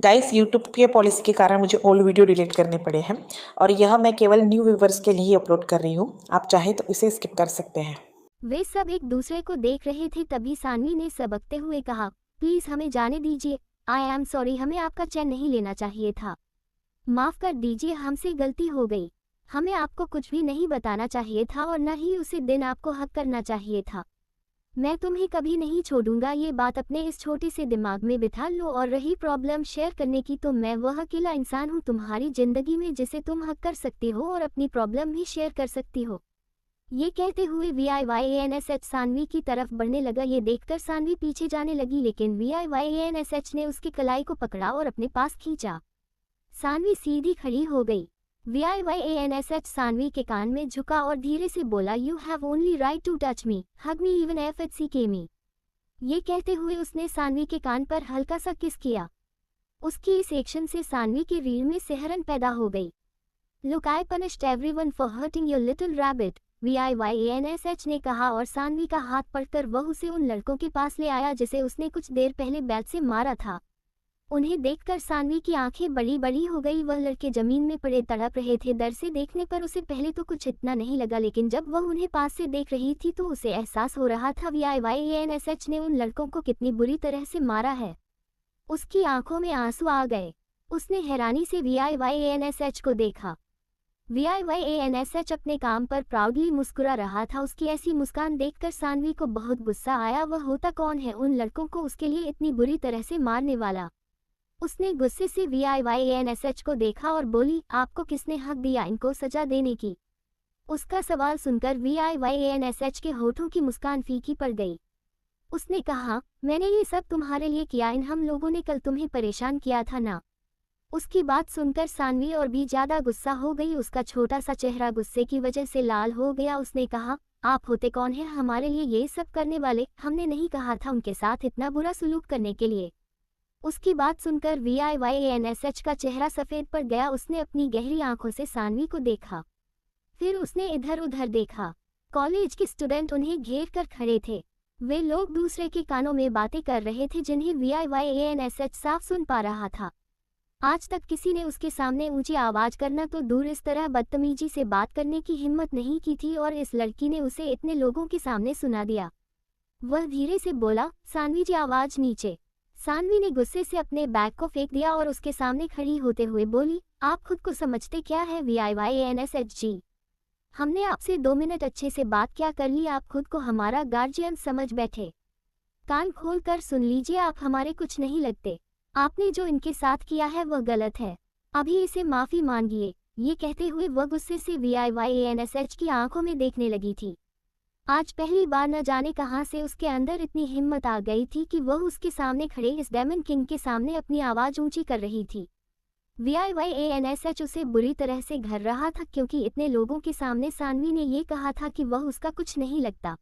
Guys YouTube के policy के कारण मुझे ओल्ड वीडियो डिलीट करने पड़े हैं और यह मैं केवल न्यू व्यूवर्स के लिए अपलोड कर रही हूँ। आप चाहे तो इसे स्किप कर सकते हैं। वे सब एक दूसरे को देख रहे थे, तभी सानवी ने सबकते हुए कहा, प्लीज हमें जाने दीजिए। आई एम सॉरी, हमें आपका चैन नहीं लेना चाहिए था। माफ कर दीजिए, हमसे गलती हो गई। हमें आपको कुछ भी नहीं बताना चाहिए था और न ही उसी दिन आपको हक करना चाहिए था। मैं तुम्हें कभी नहीं छोड़ूंगा, ये बात अपने इस छोटे से दिमाग में बिठा लो। और रही प्रॉब्लम शेयर करने की, तो मैं वह अकेला इंसान हूँ तुम्हारी जिंदगी में जिसे तुम हक कर सकती हो और अपनी प्रॉब्लम भी शेयर कर सकती हो। ये कहते हुए VIYANSH सानवी की तरफ बढ़ने लगा। ये देखकर सानवी पीछे जाने लगी, लेकिन VIYANSH ने उसकी कलाई को पकड़ा और अपने पास खींचा। सानवी सीधी खड़ी हो गई। VIYANSH सानवी के कान में झुका और धीरे से बोला, you have only right to touch me, hug me even if it's me. ये कहते हुए उसने सानवी के कान पर हल्का सा किस किया। उसकी इस एक्शन से सानवी के रीढ़ में सिहरन पैदा हो गई। Look, I punished everyone for hurting your little rabbit, VIYANSH ने कहा, और सानवी का हाथ पकड़कर वह उसे उन लड़कों के पास ले आया जिसे उसने कुछ देर पहले बैट से मारा था। उन्हें देखकर सानवी की आंखें बड़ी बड़ी हो गई। वह लड़के जमीन में पड़े तड़प रहे थे। डर से देखने पर उसे पहले तो कुछ इतना नहीं लगा, लेकिन जब वह उन्हें पास से देख रही थी तो उसे एहसास हो रहा था VIYANSH ने उन लड़कों को कितनी बुरी तरह से मारा है। उसकी आंखों में आंसू आ गए। उसने हैरानी से VIYANSH को देखा। VIYANSH अपने काम पर प्राउडली मुस्कुरा रहा था। उसकी ऐसी मुस्कान देखकर सानवी को बहुत गुस्सा आया। वह होता कौन है उन लड़कों को उसके लिए इतनी बुरी तरह से मारने वाला। उसने गुस्से से VIYANSH को देखा और बोली, आपको किसने हक दिया इनको सजा देने की? उसका सवाल सुनकर VIYANSH के होठों की मुस्कान फीकी पड़ गई। उसने कहा, मैंने ये सब तुम्हारे लिए किया, इन हम लोगों ने कल तुम्हें परेशान किया था ना। उसकी बात सुनकर सानवी और भी ज्यादा गुस्सा हो गई। उसका छोटा सा चेहरा गुस्से की वजह से लाल हो गया। उसने कहा, आप होते कौन हैं हमारे लिए ये सब करने वाले? हमने नहीं कहा था उनके साथ इतना बुरा सलूक करने के लिए। उसकी बात सुनकर VIYANSH का चेहरा सफेद पड़ गया। उसने अपनी गहरी आंखों से सानवी को देखा, फिर उसने इधर उधर देखा। कॉलेज के स्टूडेंट उन्हें घेर कर खड़े थे। वे लोग दूसरे के कानों में बातें कर रहे थे जिन्हें VIYANSH साफ सुन पा रहा था। आज तक किसी ने उसके सामने ऊंची आवाज करना तो दूर, इस तरह बदतमीजी से बात करने की हिम्मत नहीं की थी, और इस लड़की ने उसे इतने लोगों के सामने सुना दिया। वह धीरे से बोला, सानवी जी, आवाज नीचे। सानवी ने गुस्से से अपने बैग को फेंक दिया और उसके सामने खड़ी होते हुए बोली, आप खुद को समझते क्या है VIYANSH जी? हमने आपसे 2 मिनट अच्छे से बात क्या कर ली? आप खुद को हमारा गार्जियन समझ बैठे। कान खोल कर सुन लीजिए, आप हमारे कुछ नहीं लगते। आपने जो इनके साथ किया है वह गलत है। अभी इसे माफी मांगिए। ये कहते हुए वह गुस्से से VIYANSH की आंखों में देखने लगी थी। आज पहली बार न जाने कहां से उसके अंदर इतनी हिम्मत आ गई थी कि वह उसके सामने खड़े इस डेमन किंग के सामने अपनी आवाज ऊंची कर रही थी। VIYANSH उसे बुरी तरह से घर रहा था, क्योंकि इतने लोगों के सामने सानवी ने ये कहा था कि वह उसका कुछ नहीं लगता।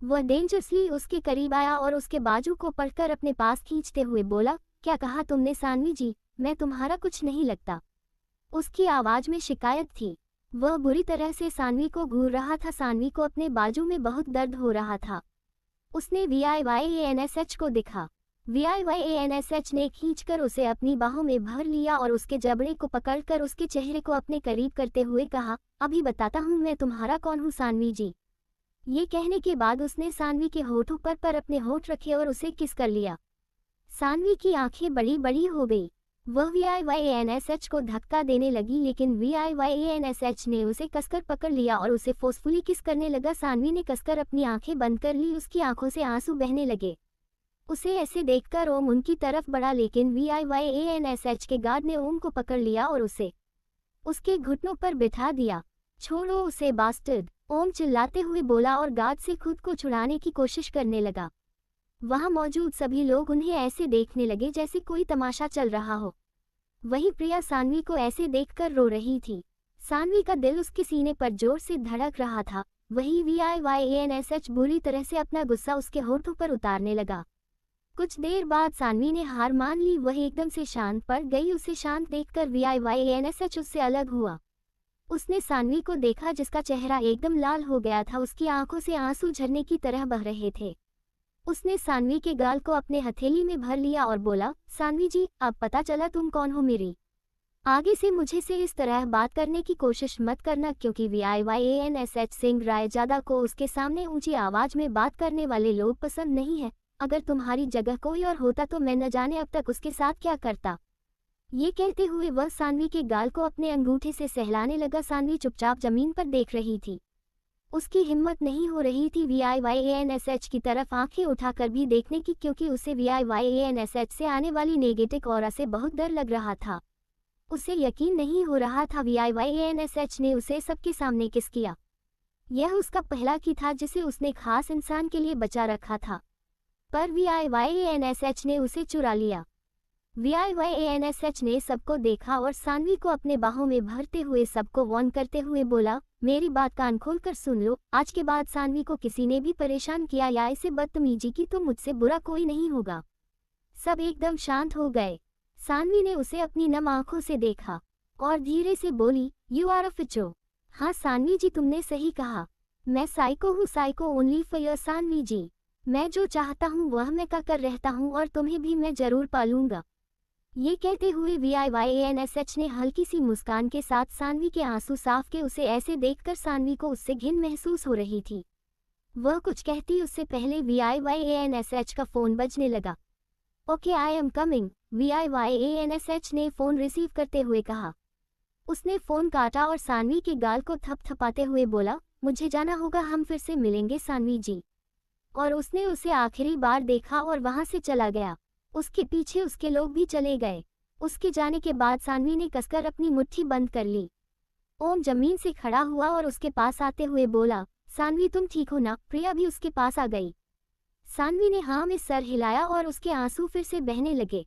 वह डेंजरसली उसके करीब आया और उसके बाजू को पकड़कर अपने पास खींचते हुए बोला, क्या कहा तुमने सानवी जी? मैं तुम्हारा कुछ नहीं लगता। उसकी आवाज में शिकायत थी। वह बुरी तरह से सानवी को घूर रहा था। सानवी को अपने बाजू में बहुत दर्द हो रहा था। उसने VIYANSH को देखा। VIYANSH ने खींचकर उसे अपनी बाहों में भर लिया और उसके जबड़े को पकड़कर उसके चेहरे को अपने करीब करते हुए कहा, अभी बताता हूँ मैं तुम्हारा कौन हूँ सानवी जी। ये कहने के बाद उसने सानवी के होठों पर अपने होठ रखे और उसे किस कर लिया। सानवी की आंखें बड़ी बड़ी हो गई। वह VIYANSH को धक्का देने लगी, लेकिन VIYANSH ने उसे कसकर पकड़ लिया और उसे फोर्सफुली किस करने लगा। सानवी ने कसकर अपनी आंखें बंद कर ली। उसकी आंखों से आंसू बहने लगे। उसे ऐसे देखकर ओम उनकी तरफ बढ़ा, लेकिन VIYANSH के गार्ड ने ओम को पकड़ लिया और उसे उसके घुटनों पर बिठा दिया। छोड़ो उसे बास्टर्ड, ओम चिल्लाते हुए बोला और गार्ड से खुद को छुड़ाने की कोशिश करने लगा। वहां मौजूद सभी लोग उन्हें ऐसे देखने लगे जैसे कोई तमाशा चल रहा हो। वही प्रिया सानवी को ऐसे देखकर रो रही थी। सानवी का दिल उसके सीने पर जोर से धड़क रहा था। वही VIYANSH बुरी तरह से अपना गुस्सा उसके होठों पर उतारने लगा। कुछ देर बाद सानवी ने हार मान ली। वह एकदम से शांत पड़ गई। उसे शांत देखकर VIYANSH उससे अलग हुआ। उसने सानवी को देखा जिसका चेहरा एकदम लाल हो गया था। उसकी आंखों से आंसू झरने की तरह बह रहे थे। उसने सानवी के गाल को अपने हथेली में भर लिया और बोला, सानवी जी, अब पता चला तुम कौन हो मेरी। आगे से मुझे से इस तरह बात करने की कोशिश मत करना, क्योंकि VIYANSH सिंह रायजादा को उसके सामने ऊंची आवाज में बात करने वाले लोग पसंद नहीं है। अगर तुम्हारी जगह कोई और होता तो मैं न जाने अब तक उसके साथ क्या करता। ये कहते हुए वह सानवी के गाल को अपने अंगूठे से सहलाने लगा। सानवी चुपचाप जमीन पर देख रही थी। उसकी हिम्मत नहीं हो रही थी VIYANSH की तरफ आंखें उठाकर भी देखने की, क्योंकि उसे VIYANSH से आने वाली नेगेटिव ऑरा से बहुत डर लग रहा था। उसे यकीन नहीं हो रहा था VIYANSH ने उसे सबके सामने किस किया। यह उसका पहला की था जिसे उसने खास इंसान के लिए बचा रखा था, पर VIYANSH ने उसे चुरा लिया। VIYANSH ने सबको देखा और सानवी को अपने बाहों में भरते हुए सबको वार्न करते हुए बोला, मेरी बात कान खोलकर सुन लो, आज के बाद सानवी को किसी ने भी परेशान किया या इसे बदतमीजी की तो मुझसे बुरा कोई नहीं होगा। सब एकदम शांत हो गए। सानवी ने उसे अपनी नम आंखों से देखा और धीरे से बोली, यू आर अ फिचो। हाँ सानवी जी, तुमने सही कहा, मैं साइको हूँ, psycho only for your Saanvi ji. मैं जो चाहता हूँ वह मैं कर रहता हूँ और तुम्हें भी मैं जरूर पालूंगा। ये कहते हुए VIYANSH ने हल्की सी मुस्कान के साथ सानवी के आंसू साफ के उसे ऐसे देखकर सानवी को उससे घिन महसूस हो रही थी। वह कुछ कहती उससे पहले VIYANSH का फोन बजने लगा। Okay, I am coming, VIYANSH ने फोन रिसीव करते हुए कहा। उसने फोन काटा और सानवी के गाल को थपथपाते हुए बोला, मुझे जाना होगा, हम फिर से मिलेंगे सानवी जी। और उसने उसे आखिरी बार देखा और वहां से चला गया। उसके पीछे उसके लोग भी चले गए। उसके जाने के बाद सानवी ने कसकर अपनी मुट्ठी बंद कर ली। ओम जमीन से खड़ा हुआ और उसके पास आते हुए बोला, सानवी तुम ठीक हो ना? प्रिया भी उसके पास आ गई। सानवी ने हाँ में सर हिलाया और उसके आंसू फिर से बहने लगे।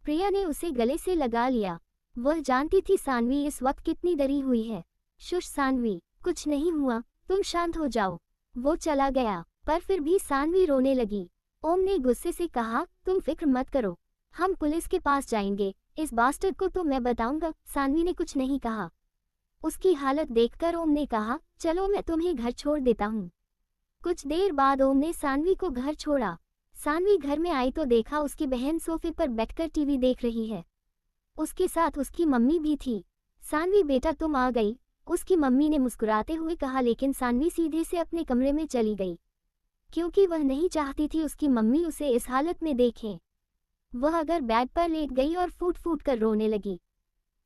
प्रिया ने उसे गले से लगा लिया। वह जानती थी सानवी इस वक्त कितनी डरी हुई है। शुश सानवी, कुछ नहीं हुआ, तुम शांत हो जाओ। वो चला गया, पर फिर भी सानवी रोने लगी। ओम ने गुस्से से कहा, तुम फिक्र मत करो, हम पुलिस के पास जाएंगे, इस बास्टर्ड को तो मैं बताऊंगा। सानवी ने कुछ नहीं कहा। उसकी हालत देखकर ओम ने कहा, चलो मैं तुम्हें घर छोड़ देता हूँ। कुछ देर बाद ओम ने सानवी को घर छोड़ा। सानवी घर में आई तो देखा उसकी बहन सोफे पर बैठकर टीवी देख रही है। उसके साथ उसकी मम्मी भी थी। सानवी बेटा तुम आ गई, उसकी मम्मी ने मुस्कुराते हुए कहा, लेकिन सानवी सीधे से अपने कमरे में चली गई, क्योंकि वह नहीं चाहती थी उसकी मम्मी उसे इस हालत में देखें। वह अगर बेड पर लेट गई और फूट फूट कर रोने लगी।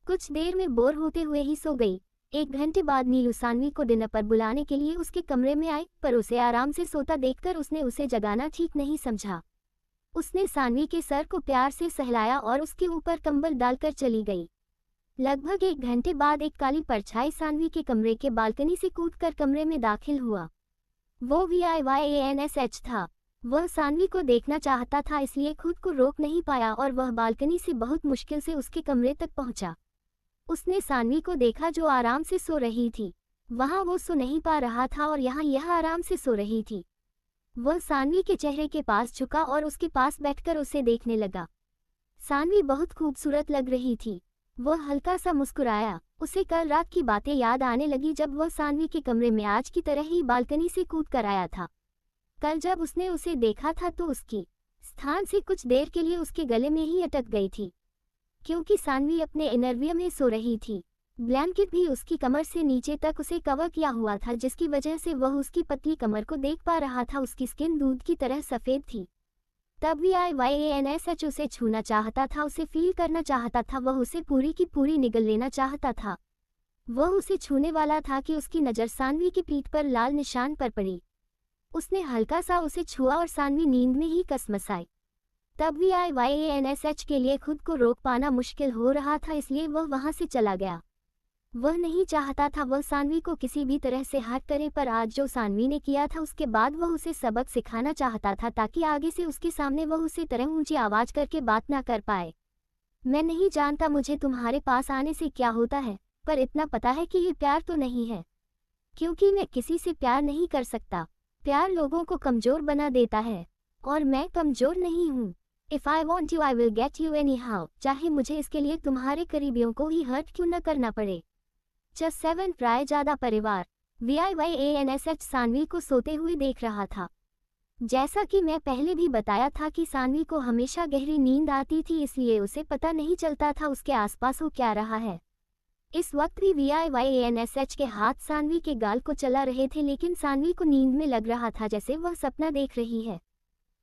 कुछ देर में बोर होते हुए ही सो गई। 1 घंटे बाद नीलू सानवी को डिनर पर बुलाने के लिए उसके कमरे में आई, पर उसे आराम से सोता देखकर उसने उसे जगाना ठीक नहीं समझा। उसने सानवी के सर को प्यार से सहलाया और उसके ऊपर कंबल डालकर चली गई। लगभग 1 घंटे बाद एक काली परछाई सानवी के कमरे के बालकनी से कूदकर कमरे में दाखिल हुआ। वो VIYANSH था। वह सानवी को देखना चाहता था, इसलिए खुद को रोक नहीं पाया और वह बालकनी से बहुत मुश्किल से उसके कमरे तक पहुंचा। उसने सानवी को देखा जो आराम से सो रही थी। वहां वो सो नहीं पा रहा था और यहाँ यह आराम से सो रही थी। वह सानवी के चेहरे के पास झुका और उसके पास बैठकर उसे देखने लगा। सानवी बहुत खूबसूरत लग रही थी। वह हल्का सा मुस्कुराया। उसे कल रात की बातें याद आने लगी जब वह सानवी के कमरे में आज की तरह ही बालकनी से कूद कर आया था। कल जब उसने उसे देखा था तो उसकी स्थान से कुछ देर के लिए उसके गले में ही अटक गई थी, क्योंकि सानवी अपने इनरवियर में सो रही थी। ब्लैंकेट भी उसकी कमर से नीचे तक उसे कवर किया हुआ था, जिसकी वजह से वह उसकी पतली कमर को देख पा रहा था। उसकी स्किन दूध की तरह सफ़ेद थी। तब VIYANSH उसे छूना चाहता था, उसे फील करना चाहता था, वह उसे पूरी की पूरी निगल लेना चाहता था। वह उसे छूने वाला था कि उसकी नज़र सानवी की पीठ पर लाल निशान पर पड़ी। उसने हल्का सा उसे छुआ और सानवी नींद में ही कसमसाई। तब VIYANSH के लिए खुद को रोक पाना मुश्किल हो रहा था, इसलिए वह वहां से चला गया। वह नहीं चाहता था वह सानवी को किसी भी तरह से हर्ट करे, पर आज जो सानवी ने किया था उसके बाद वह उसे सबक सिखाना चाहता था, ताकि आगे से उसके सामने वह उसे तरह ऊंची आवाज करके बात ना कर पाए। मैं नहीं जानता मुझे तुम्हारे पास आने से क्या होता है, पर इतना पता है कि ये प्यार तो नहीं है, क्योंकि मैं किसी से प्यार नहीं कर सकता। प्यार लोगों को कमजोर बना देता है, और मैं कमजोर नहीं हूँ। If I want you I will get you any how, चाहे मुझे इसके लिए तुम्हारे करीबियों को ही हर्ट क्यों न करना पड़े। जस्ट 7 रायजादा परिवार। VIYANSH सानवी को सोते हुए देख रहा था। जैसा कि मैं पहले भी बताया था कि सानवी को हमेशा गहरी नींद आती थी, इसलिए उसे पता नहीं चलता था उसके आसपास हो क्या रहा है। इस वक्त भी VIYANSH के हाथ सानवी के गाल को चला रहे थे, लेकिन सानवी को नींद में लग रहा था जैसे वह सपना देख रही है।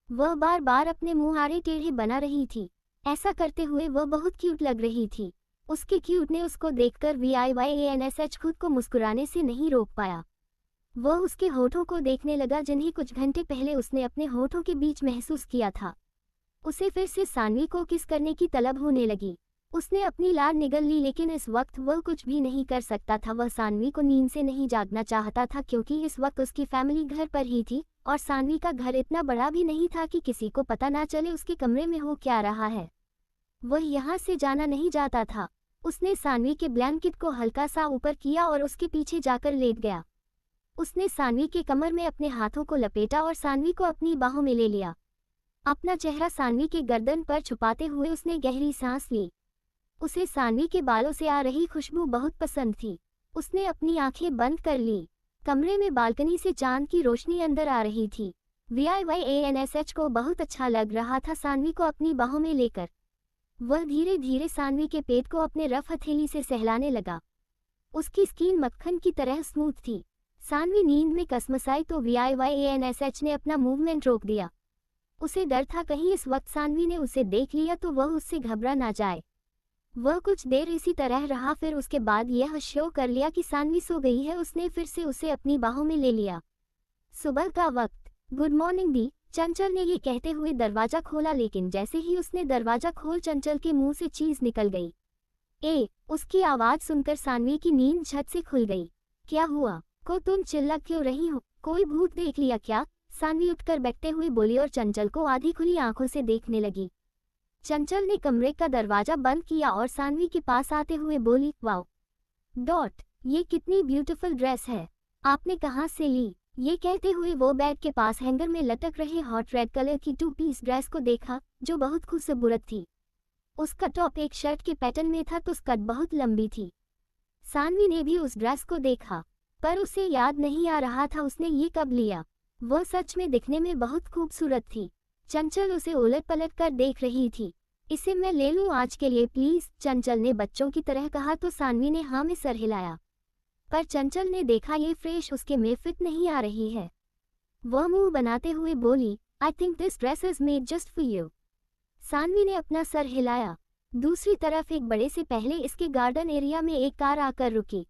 वह बार बार अपने मुंह आड़े टेढ़े बना रही थी। ऐसा करते हुए वह बहुत क्यूट लग रही थी। उसके क्यूटनेस को देखकर VIYANSH खुद को मुस्कुराने से नहीं रोक पाया। वह उसके होठों को देखने लगा जिन्हें कुछ घंटे पहले उसने अपने होठों के बीच महसूस किया था। उसे फिर से सानवी को किस करने की तलब होने लगी। उसने अपनी लार निगल ली, लेकिन इस वक्त वह कुछ भी नहीं कर सकता था। वह सानवी को नींद से नहीं जागना चाहता था, क्योंकि इस वक्त उसकी फैमिली घर पर ही थी और सानवी का घर इतना बड़ा भी नहीं था कि किसी को पता ना चले उसके कमरे में हो क्या रहा है। वह यहाँ से जाना नहीं चाहता था। उसने सानवी के ब्लैंकेट को हल्का सा ऊपर किया और उसके पीछे जाकर लेट गया। उसने सानवी के कमर में अपने हाथों को लपेटा और सानवी को अपनी बाहों में ले लिया। अपना चेहरा सानवी के गर्दन पर छुपाते हुए उसने गहरी सांस ली। उसे सानवी के बालों से आ रही खुशबू बहुत पसंद थी। उसने अपनी आंखें बंद कर ली। कमरे में बालकनी से चांद की रोशनी अंदर आ रही थी। VIYANSH को बहुत अच्छा लग रहा था सानवी को अपनी बाहों में लेकर। वह धीरे धीरे सानवी के पेट को अपने रफ हथेली से सहलाने लगा। उसकी स्किन मक्खन की तरह स्मूथ थी। सानवी नींद में कसमसाई तो VIYANSH ने अपना मूवमेंट रोक दिया। उसे डर था कहीं इस वक्त सानवी ने उसे देख लिया तो वह उससे घबरा ना जाए। वह कुछ देर इसी तरह रहा, फिर उसके बाद यह शो कर लिया कि सानवी सो गई है। उसने फिर से उसे अपनी बाहों में ले लिया। सुबह का वक्त। गुड मॉर्निंग दी, चंचल ने ये कहते हुए दरवाजा खोला, लेकिन जैसे ही उसने दरवाजा खोल चंचल के मुंह से चीज निकल गई। उसकी आवाज सुनकर सानवी की नींद झट से खुल गई। क्या हुआ? को तुम चिल्ला क्यों रही हो? कोई भूत देख लिया क्या? सानवी उठकर बैठते हुए बोली और चंचल को आधी खुली आंखों से देखने लगी। चंचल ने कमरे का दरवाजा बंद किया और सानवी के पास आते हुए बोली, वाओ डॉट, ये कितनी ब्यूटीफुल ड्रेस है, आपने कहाँ से ली? ये कहते हुए वो बेड के पास हैंगर में लटक रहे हॉट रेड कलर की 2 पीस ड्रेस को देखा जो बहुत खूबसूरत थी। उसका टॉप एक शर्ट के पैटर्न में था तो स्कर्ट बहुत लंबी थी। सानवी ने भी उस ड्रेस को देखा, पर उसे याद नहीं आ रहा था उसने ये कब लिया। वह सच में दिखने में बहुत खूबसूरत थी। चंचल उसे उलट पलट कर देख रही थी। इसे मैं ले लूं आज के लिए प्लीज? चंचल ने बच्चों की तरह कहा तो सानवी ने हाँ में सर हिलाया, पर चंचल ने देखा ये फ्रेश उसके में फिट नहीं आ रही है। वह मुंह बनाते हुए बोली, I think this dress is made just for you. Saanvi ने अपना सर हिलाया। दूसरी तरफ एक बड़े से पहले इसके गार्डन एरिया में एक कार आकर रुकी।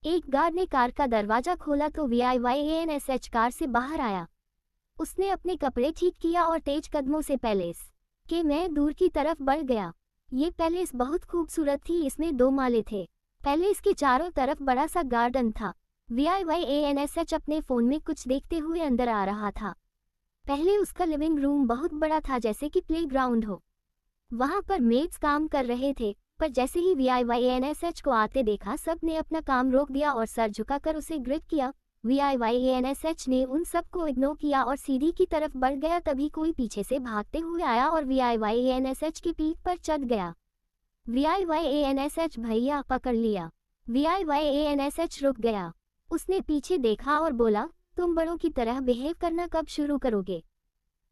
एक गार्ड ने कार का दरवाजा खोला तो VIYANSH कार से बाहर आया। उसने अपने कपड़े ठीक किया और तेज कदमों से पैलेस के मैं दूर की तरफ बढ़ गया। ये पैलेस बहुत खूबसूरत थी। इसमें 2 माले थे। पैलेस के चारों तरफ बड़ा सा गार्डन था। VIYANSH अपने फोन में कुछ देखते हुए अंदर आ रहा था। पहले उसका लिविंग रूम बहुत बड़ा था, जैसे कि प्लेग्राउंड हो। वहां पर मेड्स काम कर रहे थे, पर जैसे ही VIYANSH को आते देखा सब ने अपना काम रोक दिया और सर झुकाकर उसे ग्रिट किया। VIYANSH ने उन सबको इग्नोर किया और सीढ़ी की तरफ बढ़ गया। तभी कोई पीछे से भागते हुए आया और VIYANSH की पीठ पर चढ़ गया। VIYANSH भैया पकड़ लिया। VIYANSH रुक गया। उसने पीछे देखा और बोला, तुम बड़ों की तरह बिहेव करना कब शुरू करोगे?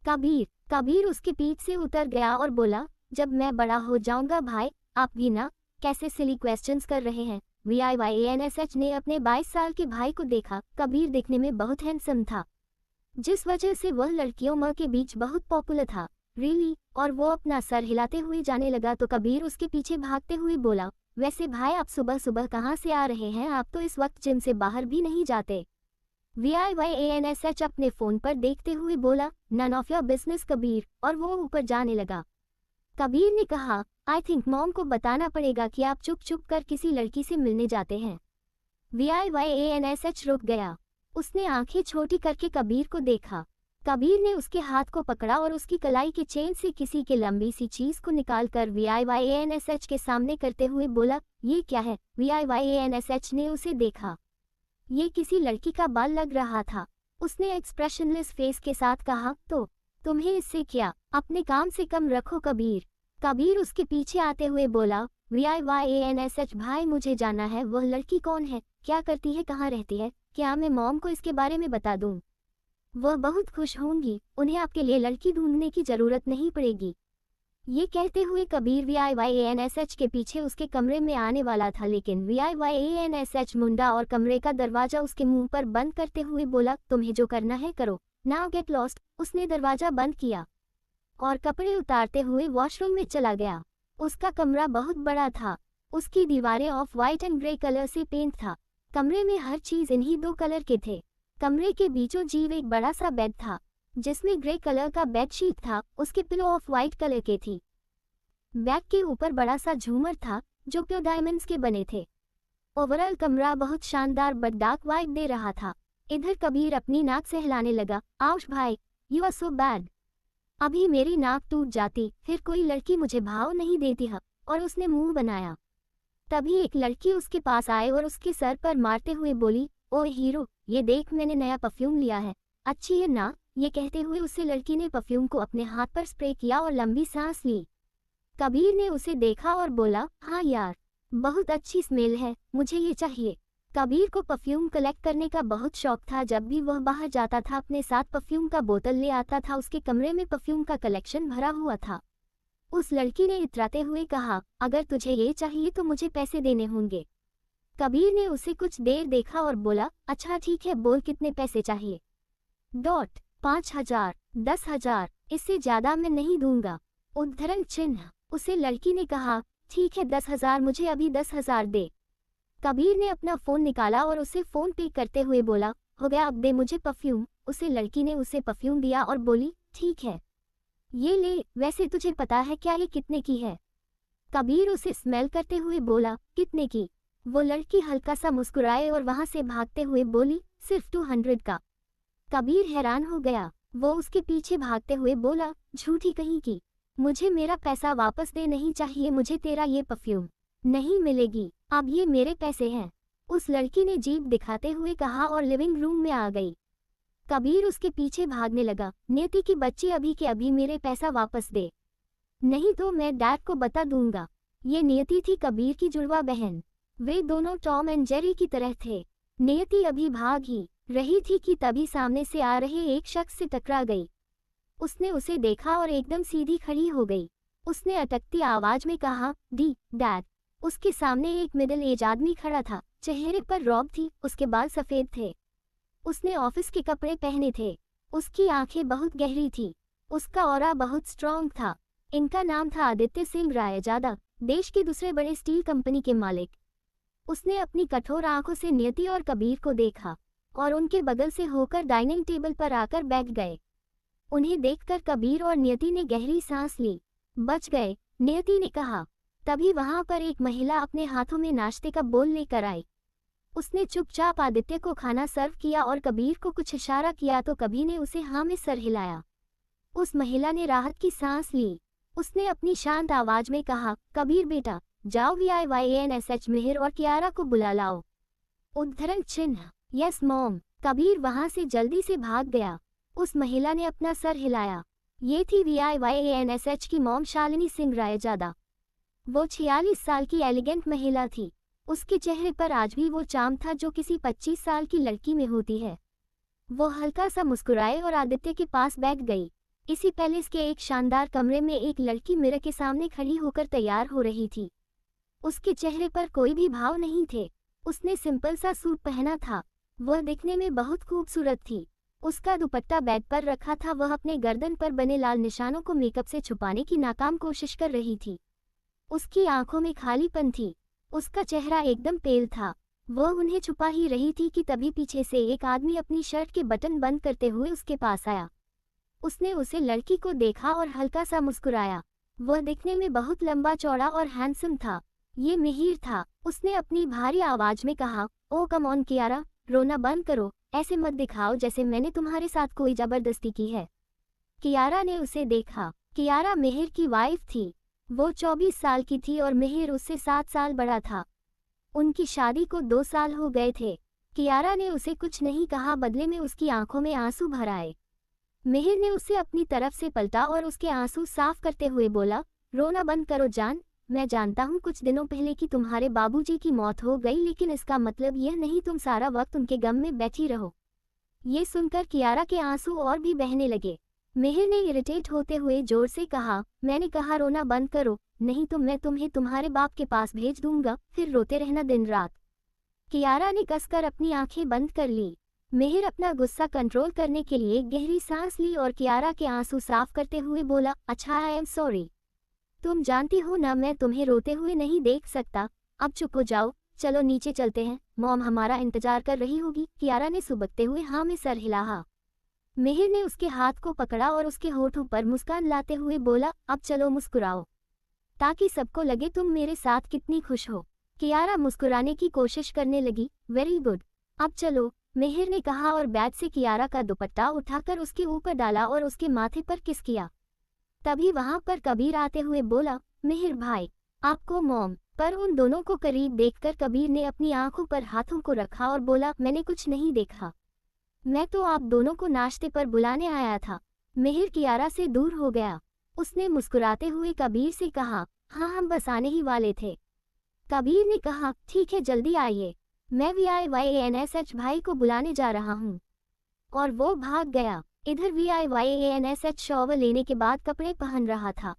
कबीर उसके पीठ से उतर गया और बोला, जब मैं बड़ा हो जाऊंगा भाई। आप भी ना, कैसे सिली क्वेश्चंस कर रहे हैं? VIYANSH ने अपने 22 साल के भाई को देखा। कबीर दिखने में बहुत हैंडसम था, जिस वजह से वह लड़कियों के बीच बहुत पॉपुलर था। रियली? और वो अपना सर हिलाते हुए जाने लगा तो कबीर उसके पीछे भागते हुए बोला, वैसे भाई आप सुबह सुबह कहाँ से आ रहे हैं? आप तो इस वक्त जिम से बाहर भी नहीं जाते। VIYANSH अपने फोन पर देखते हुए बोला, none of your business Kabir, और वो ऊपर जाने लगा। कबीर ने कहा, आई थिंक मॉम को बताना पड़ेगा कि आप चुप चुप कर किसी लड़की से मिलने जाते हैं। VIYANSH रुक गया। उसने आंखें छोटी करके कबीर को देखा। कबीर ने उसके हाथ को पकड़ा और उसकी कलाई के चेन से किसी के लंबी सी चीज को निकालकर VIYANSH के सामने करते हुए बोला, ये क्या है? VIYANSH ने उसे देखा। ये किसी लड़की का बाल लग रहा था। उसने एक्सप्रेशनलेस फेस के साथ कहा, तो तुम्हें इससे क्या? अपने काम से कम रखो कबीर। कबीर उसके पीछे आते हुए बोला, VIYANSH भाई मुझे जाना है। वह लड़की कौन है? क्या करती है? कहाँ रहती है? क्या मैं मॉम को इसके बारे में बता दूं? वह बहुत खुश होंगी, उन्हें आपके लिए लड़की ढूंढने की जरूरत नहीं पड़ेगी। ये कहते हुए कबीर VIYANSH के पीछे उसके कमरे में आने वाला था, लेकिन VIYANSH मुंडा और कमरे का दरवाजा उसके मुंह पर बंद करते हुए बोला, तुम्हें जो करना है करो, नाउ गेट लॉस्ट। उसने दरवाजा बंद किया और कपड़े उतारते हुए वॉशरूम में चला गया। उसका कमरा बहुत बड़ा था। उसकी दीवारें of white and grey colour से पेंट था। कमरे में हर चीज इन्हीं दो कलर के थे। कमरे के बीचों जीव एक बड़ा सा बेड था जिसमें ग्रे कलर का बेडशीट था, उसके पिलो ऑफ वाइट कलर के थी। बैग के ऊपर बड़ा सा झूमर था जो प्योर डायमंड्स के बने थे। ओवरऑल कमरा बहुत शानदार बट डार्क वाइब दे रहा था। इधर कबीर अपनी नाक से हिलाने लगा, आउश भाई, यू आर सो बैड। अभी मेरी नाक टूट जाती, फिर कोई लड़की मुझे भाव नहीं देती है। और उसने मुंह बनाया। तभी एक लड़की उसके पास आए और उसके सर पर मारते हुए बोली, ओ हीरो, ये देख मैंने नया परफ्यूम लिया है, अच्छी है ना। ये कहते हुए उसे लड़की ने परफ्यूम को अपने हाथ पर स्प्रे किया और लंबी सांस ली। कबीर ने उसे देखा और बोला, हाँ यार, बहुत अच्छी स्मेल है, मुझे ये चाहिए। कबीर को परफ्यूम कलेक्ट करने का बहुत शौक था। जब भी वह बाहर जाता था अपने साथ परफ्यूम का बोतल ले आता था। उसके कमरे में परफ्यूम का कलेक्शन भरा हुआ था। उस लड़की ने इतराते हुए कहा, अगर तुझे ये चाहिए तो मुझे पैसे देने होंगे। कबीर ने उसे कुछ देर देखा और बोला, अच्छा ठीक है, बोल कितने पैसे चाहिए। 5,000, 10,000, इससे ज्यादा मैं नहीं दूंगा। उद्धरण चिन्ह। उसे लड़की ने कहा, ठीक है 10,000, मुझे अभी 10,000 दे। कबीर ने अपना फोन निकाला और उसे फोन पे करते हुए बोला, हो गया, अब दे मुझे परफ्यूम। उसे लड़की ने उसे परफ्यूम दिया और बोली, ठीक है, ये ले। वैसे तुझे पता है क्या ये कितने की है? कबीर उसे स्मेल करते हुए बोला, कितने की? वो लड़की हल्का सा मुस्कुराए और वहां से भागते हुए बोली, सिर्फ 200 का। कबीर हैरान हो गया। वो उसके पीछे भागते हुए बोला, झूठी कहीं की, मुझे मेरा पैसा वापस दे, नहीं चाहिए मुझे तेरा ये परफ्यूम, नहीं मिलेगी, अब ये मेरे पैसे हैं। उस लड़की ने जीभ दिखाते हुए कहा और लिविंग रूम में आ गई। कबीर उसके पीछे भागने लगा, नियति की बच्ची, अभी के अभी मेरे पैसा वापस दे, नहीं तो मैं डैड को बता दूंगा। ये नियति थी कबीर की जुड़वा बहन। वे दोनों टॉम एंड जेरी की तरह थे। नियति अभी भाग ही रही थी कि तभी सामने से आ रहे एक शख्स से टकरा गई। उसने उसे देखा और एकदम सीधी खड़ी हो गई। उसने अटकती आवाज में कहा, डी डैड। उसके सामने एक मिडिल एज आदमी खड़ा था। चेहरे पर रौब थी, उसके बाल सफेद थे। उसने ऑफिस के कपड़े पहने थे। उसकी आंखें बहुत गहरी थी। उसका ऑरा बहुत स्ट्रॉन्ग था। इनका नाम था आदित्य सिंह रायजादा, देश की दूसरे बड़े स्टील कंपनी के मालिक। उसने अपनी कठोर आंखों से नियति और कबीर को देखा और उनके बगल से होकर डाइनिंग टेबल पर आकर बैठ गए। उन्हें देखकर कबीर और नियति ने गहरी सांस ली। बच गए, नियति ने कहा। तभी वहां पर एक महिला अपने हाथों में नाश्ते का बोल लेकर आई। उसने चुपचाप आदित्य को खाना सर्व किया और कबीर को कुछ इशारा किया तो कबीर ने उसे हाँ में सर हिलाया। उस महिला ने राहत की सांस ली। उसने अपनी शांत आवाज में कहा, कबीर बेटा, जाओ VIYANSH मिहिर और कियारा को बुला लाओ। उद्धरण चिन्ह, यस मॉम। कबीर वहां से जल्दी से भाग गया। उस महिला ने अपना सर हिलाया। ये थी VIYANSH की मॉम शालिनी सिंह रायजादा। वो 46 साल की एलिगेंट महिला थी। उसके चेहरे पर आज भी वो चार्म था जो किसी 25 साल की लड़की में होती है। वो हल्का सा मुस्कुराए और आदित्य के पास बैठ गई। इसी पैलेस के एक शानदार कमरे में एक लड़की मिरर के सामने खड़ी होकर तैयार हो रही थी। उसके चेहरे पर कोई भी भाव नहीं थे। उसने सिंपल सा सूट पहना था। वह दिखने में बहुत खूबसूरत थी। उसका दुपट्टा बेड पर रखा था। वह अपने गर्दन पर बने लाल निशानों को मेकअप से छुपाने की नाकाम कोशिश कर रही थी। उसकी आंखों में खालीपन थी। उसका चेहरा एकदम पेल था। वह उन्हें छुपा ही रही थी कि तभी पीछे से एक आदमी अपनी शर्ट के बटन बंद करते हुए उसके पास आया। उसने उसे लड़की को देखा और हल्का सा मुस्कुराया। वह दिखने में बहुत लंबा चौड़ा और हैंडसम था। ये मिहिर था। उसने अपनी भारी आवाज में कहा, ओ कम ऑन कियारा, रोना बंद करो, ऐसे मत दिखाओ जैसे मैंने तुम्हारे साथ कोई जबरदस्ती की है। कियारा ने उसे देखा। कियारा मिहिर की वाइफ थी। वो 24 साल की थी और मिहिर उससे 7 साल बड़ा था। उनकी शादी को 2 साल हो गए थे। कियारा ने उसे कुछ नहीं कहा, बदले में उसकी आंखों में आंसू भर आए। मिहिर ने उसे अपनी तरफ से पलटा और उसके आंसू साफ करते हुए बोला, रोना बंद करो जान। मैं जानता हूँ कुछ दिनों पहले कि तुम्हारे बाबूजी की मौत हो गई, लेकिन इसका मतलब यह नहीं तुम सारा वक्त उनके गम में बैठी रहो। ये सुनकर कियारा के आंसू और भी बहने लगे। मिहिर ने इरिटेट होते हुए जोर से कहा, मैंने कहा रोना बंद करो, नहीं तो मैं तुम्हें तुम्हारे बाप के पास भेज दूंगा, फिर रोते रहना दिन रात। कियारा ने कसकर अपनी आंखें बंद कर ली। मिहिर अपना गुस्सा कंट्रोल करने के लिए गहरी सांस ली और कियारा के आंसू साफ करते हुए बोला, अच्छा आई एम सॉरी। तुम जानती हो ना मैं तुम्हें रोते हुए नहीं देख सकता, अब चुप हो जाओ, चलो नीचे चलते हैं, मॉम हमारा इंतजार कर रही होगी। कियारा ने सुबकते हुए हाँ में सर हिलाया। मिहिर ने उसके हाथ को पकड़ा और उसके होठों पर मुस्कान लाते हुए बोला, अब चलो मुस्कुराओ, ताकि सबको लगे तुम मेरे साथ कितनी खुश हो। कियारा मुस्कुराने की कोशिश करने लगी। वेरी गुड, अब चलो, मिहिर ने कहा और बैग से कियारा का दुपट्टा उठाकर उसके ऊपर डाला और उसके माथे पर किस किया। तभी वहां पर कबीर आते हुए बोला, मिहिर भाई, आपको मॉम। पर उन दोनों को करीब देखकर कबीर ने अपनी आंखों पर हाथों को रखा और बोला, मैंने कुछ नहीं देखा, मैं तो आप दोनों को नाश्ते पर बुलाने आया था। मिहिर कियारा से दूर हो गया। उसने मुस्कुराते हुए कबीर से कहा, हाँ हम बस आने ही वाले थे। कबीर ने कहा, ठीक है जल्दी आइए, मैं VIYANSH भाई को बुलाने जा रहा हूँ। और वो भाग गया। इधर VIYANSH शॉवर लेने के बाद कपड़े पहन रहा था।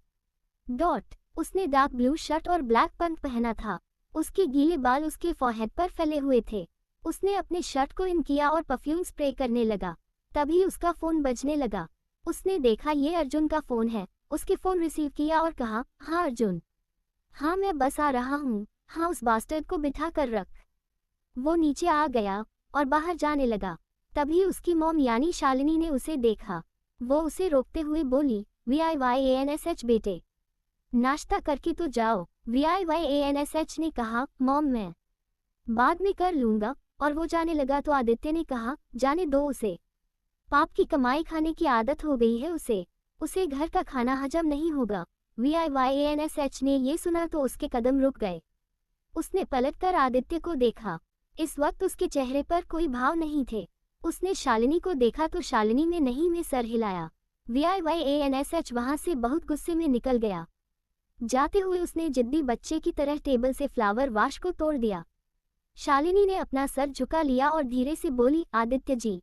उसने डार्क ब्लू शर्ट और ब्लैक पैंट पहना था। उसके गीले बाल उसके फॉरहेड पर फैले हुए थे। उसने अपने शर्ट को इन किया और परफ्यूम स्प्रे करने लगा। तभी उसका फोन बजने लगा। उसने देखा ये अर्जुन का फोन है। उसके फोन रिसीव किया और कहा, हाँ अर्जुन, हाँ मैं बस आ रहा हूँ, हाँ उस बास्टर्ड को बिठा कर रख। वो नीचे आ गया और बाहर जाने लगा। तभी उसकी मॉम यानी शालिनी ने उसे देखा। वो उसे रोकते हुए बोली, VIYANSH बेटे, नाश्ता करके तो जाओ। VIYANSH ने कहा, मॉम मैं बाद में कर लूंगा। और वो जाने लगा तो आदित्य ने कहा, जाने दो उसे, पाप की कमाई खाने की आदत हो गई है उसे घर का खाना हजम नहीं होगा। VIYANSH ने ये सुना तो उसके कदम रुक गए। उसने पलटकर आदित्य को देखा। इस वक्त उसके चेहरे पर कोई भाव नहीं थे। उसने शालिनी को देखा तो शालिनी ने नहीं में सर हिलाया। VIYANSH वहां से बहुत गुस्से में निकल गया। जाते हुए उसने जिद्दी बच्चे की तरह टेबल से फ्लावर वाश को तोड़ दिया। शालिनी ने अपना सर झुका लिया और धीरे से बोली, आदित्य जी,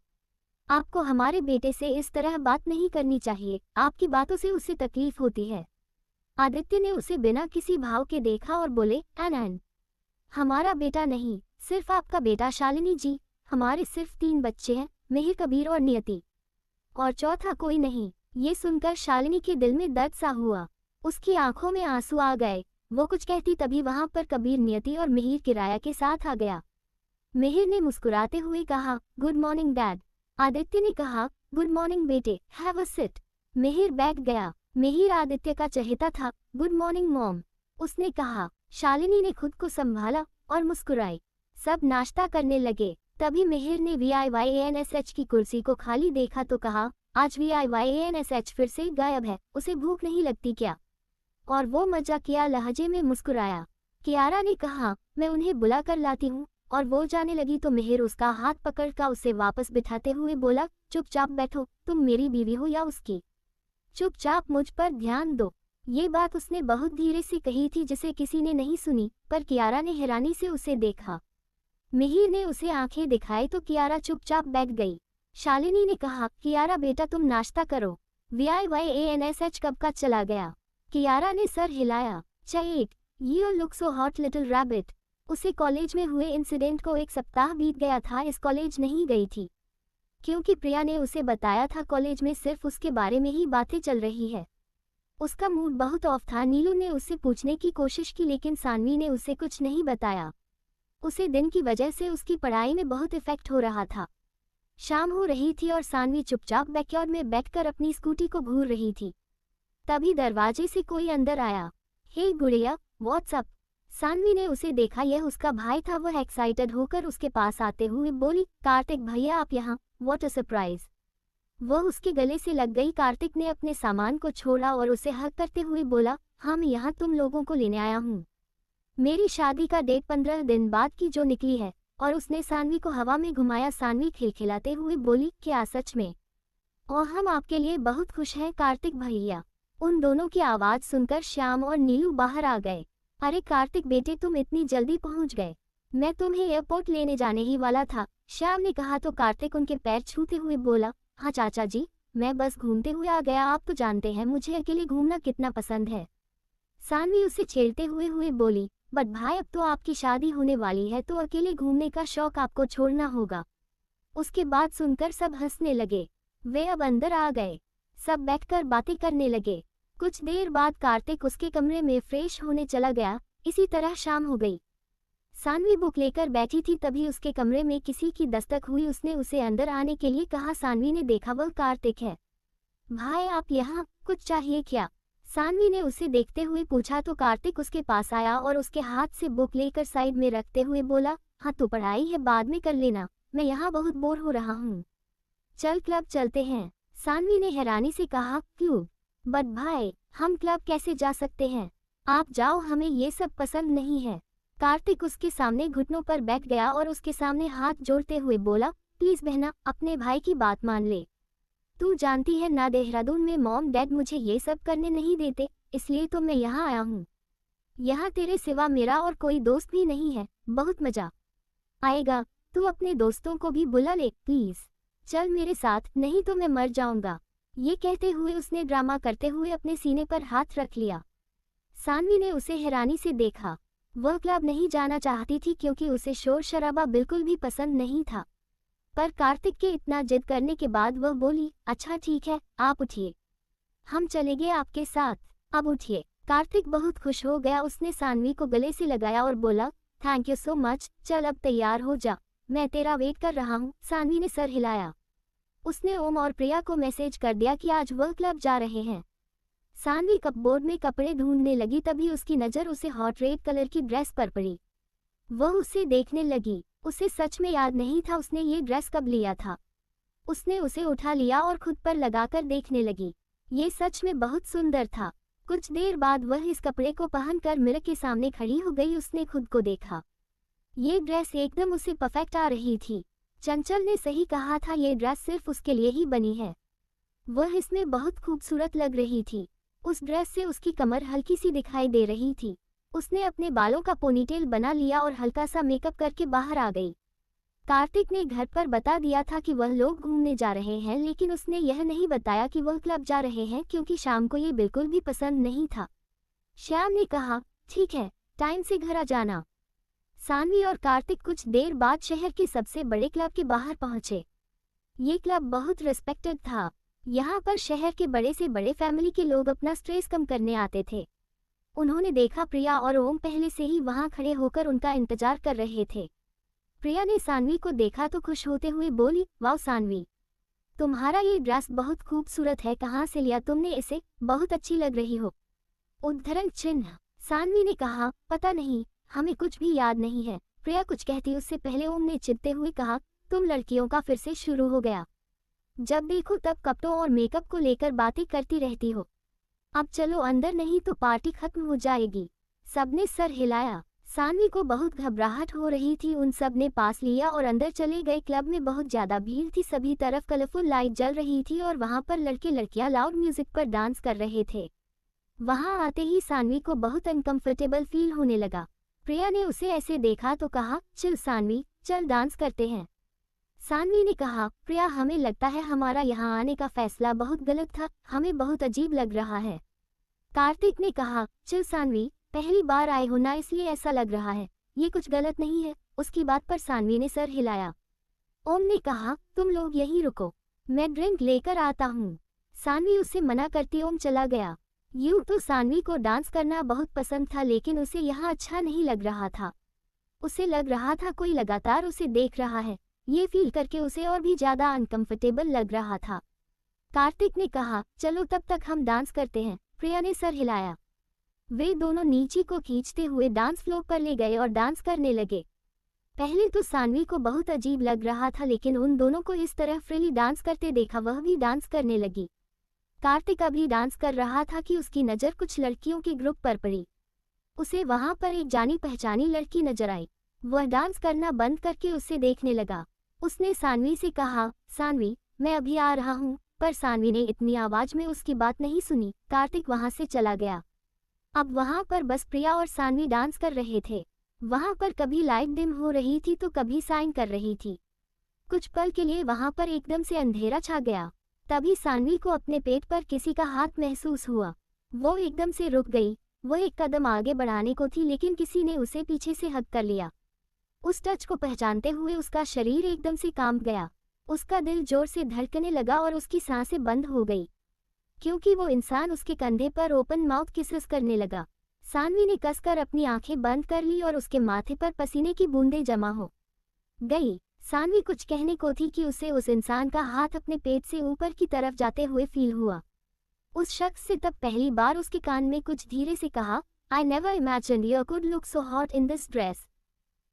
आपको हमारे बेटे से इस तरह बात नहीं करनी चाहिए, आपकी बातों से उसे तकलीफ होती है। आदित्य ने उसे बिना किसी भाव के देखा और बोले, एन हमारा बेटा नहीं, सिर्फ आपका बेटा शालिनी जी। हमारे सिर्फ 3 बच्चे हैं, मिहिर, कबीर और नियति, और चौथा कोई नहीं। ये सुनकर शालिनी के दिल में दर्द सा हुआ। उसकी आंखों में आंसू आ गए। वो कुछ कहती तभी वहां पर कबीर, नियति और मिहिर किराया के साथ आ गया। मिहिर ने मुस्कुराते हुए कहा, गुड मॉर्निंग डैड। आदित्य ने कहा, गुड मॉर्निंग बेटे, हैव अ सिट। मिहिर बैठ गया। मिहिर आदित्य का चहेता था। गुड मॉर्निंग मॉम, उसने कहा। शालिनी ने खुद को संभाला और मुस्कुराई। सब नाश्ता करने लगे। तभी मिहिर ने VIYANSH की कुर्सी को खाली देखा तो कहा, आज VIYANSH फिर से गायब है, उसे भूख नहीं लगती क्या? और वो मजाकिया लहजे में मुस्कुराया। कियारा ने कहा, मैं उन्हें बुला कर लाती हूँ। और वो जाने लगी तो मिहिर उसका हाथ पकड़कर उसे वापस बिठाते हुए बोला, चुपचाप बैठो, तुम मेरी बीवी हो या उसकी, चुपचाप मुझ पर ध्यान दो। ये बात उसने बहुत धीरे से कही थी जिसे किसी ने नहीं सुनी, पर कियारा ने हैरानी से उसे देखा। मिहिर ने उसे आंखें दिखाई तो कियारा चुपचाप बैठ गई। शालिनी ने कहा, कियारा बेटा तुम नाश्ता करो, VIYANSH कब का चला गया? कियारा ने सर हिलाया। Chat, you look so hot little rabbit. उसे कॉलेज में हुए इंसिडेंट को 1 सप्ताह बीत गया था। इस कॉलेज नहीं गई थी क्योंकि प्रिया ने उसे बताया था कॉलेज में सिर्फ उसके बारे में ही बातें चल रही है। उसका मूड बहुत ऑफ था। नीलू ने उससे पूछने की कोशिश की लेकिन सानवी ने उसे कुछ नहीं बताया। उसे दिन की वजह से उसकी पढ़ाई में बहुत इफेक्ट हो रहा था। शाम हो रही थी और सानवी चुपचाप बैकयार्ड में बैठकर अपनी स्कूटी को घूर रही थी। तभी दरवाजे से कोई अंदर आया। हे गुड़िया, व्हाट्सअप। सानवी ने उसे देखा, यह उसका भाई था। वह एक्साइटेड होकर उसके पास आते हुए बोली, कार्तिक भैया आप यहाँ, व्हाट अ सरप्राइज। वह उसके गले से लग गई। कार्तिक ने अपने सामान को छोड़ा और उसे हक करते हुए बोला, हाँ मैं यहाँ तुम लोगों को लेने आया हूँ। मेरी शादी का डेट 15 दिन बाद की जो निकली है। और उसने सानवी को हवा में घुमाया। सानवी खिलखिलाते हुए बोली, क्या सच में? और हम आपके लिए बहुत खुश हैं कार्तिक भैया। उन दोनों की आवाज सुनकर श्याम और नीलू बाहर आ गए। अरे कार्तिक बेटे तुम इतनी जल्दी पहुंच गए, मैं तुम्हें एयरपोर्ट लेने जाने ही वाला था। श्याम ने कहा तो कार्तिक उनके पैर छूते हुए बोला, हाँ चाचा जी, मैं बस घूमते हुए आ गया, आप तो जानते हैं मुझे अकेले घूमना कितना पसंद है। सानवी उसे छेड़ते हुए बोली, बट भाई अब तो आपकी शादी होने वाली है तो अकेले घूमने का शौक आपको छोड़ना होगा। उसके बाद सुनकर सब हंसने लगे। वे अब अंदर आ गए। सब बैठकर बातें करने लगे। कुछ देर बाद कार्तिक उसके कमरे में फ्रेश होने चला गया। इसी तरह शाम हो गई। सानवी बुक लेकर बैठी थी, तभी उसके कमरे में किसी की दस्तक हुई। उसने उसे अंदर आने के लिए कहा। सानवी ने देखा वह कार्तिक है। भाई आप यहाँ, कुछ चाहिए क्या? सानवी ने उसे देखते हुए पूछा तो कार्तिक उसके पास आया और उसके हाथ से बुक लेकर साइड में रखते हुए बोला, हाँ तो पढ़ाई है बाद में कर लेना, मैं यहाँ बहुत बोर हो रहा हूँ। चल क्लब चलते हैं। सानवी ने हैरानी से कहा, क्यों? बट भाई हम क्लब कैसे जा सकते हैं? आप जाओ, हमें ये सब पसंद नहीं है। कार्तिक उसके सामने घुटनों पर बैठ गया और उसके सामने हाथ जोड़ते हुए बोला, प्लीज बहना, अपने भाई की बात मान ले। तू जानती है ना, देहरादून में मॉम डैड मुझे ये सब करने नहीं देते, इसलिए तो मैं यहाँ आया हूँ। यहाँ तेरे सिवा मेरा और कोई दोस्त भी नहीं है, बहुत मजा आएगा। तू अपने दोस्तों को भी बुला ले प्लीज। चल मेरे साथ, नहीं तो मैं मर जाऊंगा। ये कहते हुए उसने ड्रामा करते हुए अपने सीने पर हाथ रख लिया। सानवी ने उसे हैरानी से देखा। वह क्लब नहीं जाना चाहती थी क्योंकि उसे शोर शराबा बिल्कुल भी पसंद नहीं था। पर कार्तिक के इतना जिद करने के बाद वह बोली, अच्छा ठीक है, आप उठिए, हम चलेंगे आपके साथ। अब उठिए। कार्तिक बहुत खुश हो गया। उसने सानवी को गले से लगाया और बोला, थैंक यू सो मच। चल अब तैयार हो जा, मैं तेरा वेट कर रहा हूँ। सानवी ने सर हिलाया। उसने ओम और प्रिया को मैसेज कर दिया कि आज वह क्लब जा रहे हैं। सानवी कपबोर्ड में कपड़े ढूंढने लगी, तभी उसकी नज़र उसे हॉट रेड कलर की ड्रेस पर पड़ी। वह उसे देखने लगी। उसे सच में याद नहीं था उसने ये ड्रेस कब लिया था। उसने उसे उठा लिया और खुद पर लगाकर देखने लगी। ये सच में बहुत सुंदर था। कुछ देर बाद वह इस कपड़े को पहनकर मिरर के सामने खड़ी हो गई। उसने खुद को देखा। ये ड्रेस एकदम उसे परफेक्ट आ रही थी। चंचल ने सही कहा था, ये ड्रेस सिर्फ उसके लिए ही बनी है। वह इसमें बहुत खूबसूरत लग रही थी। उस ड्रेस से उसकी कमर हल्की सी दिखाई दे रही थी। उसने अपने बालों का पोनीटेल बना लिया और हल्का सा मेकअप करके बाहर आ गई। कार्तिक ने घर पर बता दिया था कि वह लोग घूमने जा रहे हैं, लेकिन उसने यह नहीं बताया कि वह क्लब जा रहे हैं क्योंकि शाम को ये बिल्कुल भी पसंद नहीं था। श्याम ने कहा, ठीक है, टाइम से घर आ जाना। सानवी और कार्तिक कुछ देर बाद शहर के सबसे बड़े क्लब के बाहर पहुंचे। ये क्लब बहुत रिस्पेक्टेड था। यहाँ पर शहर के बड़े से बड़े फैमिली के लोग अपना स्ट्रेस कम करने आते थे। उन्होंने देखा प्रिया और ओम पहले से ही वहां खड़े होकर उनका इंतजार कर रहे थे। प्रिया ने सानवी को देखा तो खुश होते हुए बोली, वाह सानवी, तुम्हारा ये ड्रेस बहुत खूबसूरत है, कहाँ से लिया तुमने इसे? बहुत अच्छी लग रही हो। उद्धरण चिन्ह। सानवी ने कहा, पता नहीं, हमें कुछ भी याद नहीं है। प्रिया कुछ कहती उससे पहले ओम ने चिढ़ते हुए कहा, तुम लड़कियों का फिर से शुरू हो गया। जब देखो तब कपड़ों और मेकअप को लेकर बातें करती रहती हो। अब चलो अंदर, नहीं तो पार्टी खत्म हो जाएगी। सबने सर हिलाया। सानवी को बहुत घबराहट हो रही थी। उन सब ने पास लिया और अंदर चले गए। क्लब में बहुत ज्यादा भीड़ थी। सभी तरफ कलरफुल लाइट जल रही थी और वहां पर लड़के लड़कियां लाउड म्यूजिक पर डांस कर रहे थे। वहां आते ही सानवी को बहुत अनकंफर्टेबल फील होने लगा। प्रिया ने उसे ऐसे देखा तो कहा, चल सानवी, चल डांस करते हैं। सानवी ने कहा, प्रिया हमें लगता है हमारा यहाँ आने का फैसला बहुत गलत था, हमें बहुत अजीब लग रहा है। कार्तिक ने कहा, चल सानवी, पहली बार आए हो ना इसलिए ऐसा लग रहा है, ये कुछ गलत नहीं है। उसकी बात पर सानवी ने सर हिलाया। ओम ने कहा, तुम लोग यहीं रुको, मैं ड्रिंक लेकर आता हूँ। सानवी उससे मना करती ओम चला गया। यूं तो सानवी को डांस करना बहुत पसंद था, लेकिन उसे यहाँ अच्छा नहीं लग रहा था। उसे लग रहा था कोई लगातार उसे देख रहा है। ये फील करके उसे और भी ज्यादा अनकंफर्टेबल लग रहा था। कार्तिक ने कहा, चलो तब तक हम डांस करते हैं। प्रिया ने सर हिलाया। वे दोनों नीची को खींचते हुए डांस फ्लोर पर ले गए और डांस करने लगे। पहले तो सानवी को बहुत अजीब लग रहा था, लेकिन उन दोनों को इस तरह फ्रीली डांस करते देखा वह भी डांस करने लगी। कार्तिक अभी डांस कर रहा था कि उसकी नज़र कुछ लड़कियों के ग्रुप पर पड़ी। उसे वहां पर एक जानी पहचानी लड़की नजर आई। वह डांस करना बंद करके उसे देखने लगा। उसने सानवी से कहा, सानवी, मैं अभी आ रहा हूँ, पर सानवी ने इतनी आवाज में उसकी बात नहीं सुनी। कार्तिक वहां से चला गया। अब वहां पर बस प्रिया और सानवी डांस कर रहे थे। वहां पर कभी लाइट डिम हो रही थी तो कभी साइन कर रही थी। कुछ पल के लिए वहां पर एकदम से अंधेरा छा गया। तभी सानवी को अपने पेट पर किसी का हाथ महसूस हुआ। वो एकदम से रुक गई। वो एक कदम आगे बढ़ाने को थी लेकिन किसी ने उसे पीछे से हग कर लिया। उस टच को पहचानते हुए उसका शरीर एकदम से कांप गया। उसका दिल जोर से धड़कने लगा और उसकी सांसें बंद हो गई, क्योंकि वो इंसान उसके कंधे पर ओपन माउथ किसेस करने लगा। सानवी ने कसकर अपनी आंखें बंद कर ली और उसके माथे पर पसीने की बूंदें जमा हो गई। सानवी कुछ कहने को थी कि उसे उस इंसान का हाथ अपने पेट से ऊपर की तरफ जाते हुए फील हुआ। उस शख्स से तब पहली बार उसके कान में कुछ धीरे से कहा, I never imagined you could look so hot in this dress.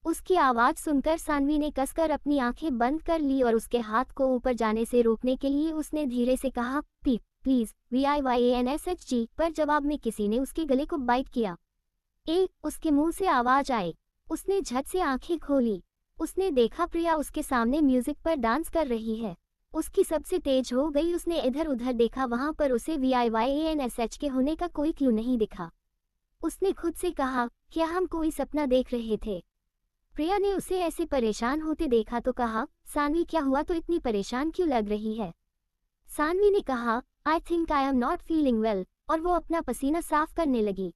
उसकी आवाज़ सुनकर सानवी ने कसकर अपनी आंखें बंद कर ली और उसके हाथ को ऊपर जाने से रोकने के लिए उसने धीरे से कहा, प्लीज VIYANSHG। पर जवाब में किसी ने उसके गले को बाइट किया। उसके मुंह से आवाज आई। उसने झट से आंखें खोली। उसने देखा प्रिया उसके सामने म्यूजिक पर डांस कर रही है। उसकी सबसे तेज हो गई। उसने इधर उधर देखा, वहां पर उसे VIYANSH के होने का कोई क्लू नहीं दिखा। उसने खुद से कहा, क्या हम कोई सपना देख रहे थे? प्रिया ने उसे ऐसे परेशान होते देखा तो कहा, सानवी क्या हुआ, तो इतनी परेशान क्यों लग रही है? सानवी ने कहा, I think I am not feeling well, और वो अपना पसीना साफ करने लगी।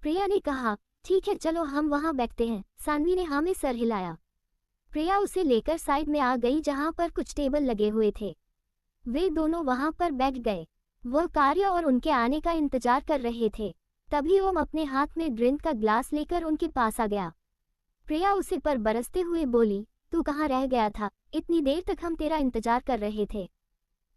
प्रिया ने कहा, ठीक है चलो हम वहां बैठते हैं। सानवी ने हाँ में सर हिलाया। प्रिया उसे लेकर साइड में आ गई जहां पर कुछ टेबल लगे हुए थे। वे दोनों वहां पर बैठ गए। वो कार्य और उनके आने का इंतजार कर रहे थे। तभी ओम अपने हाथ में ड्रिंक का ग्लास लेकर उनके पास आ गया। प्रिया उसे पर बरसते हुए बोली, तू कहाँ रह गया था? इतनी देर तक हम तेरा इंतजार कर रहे थे।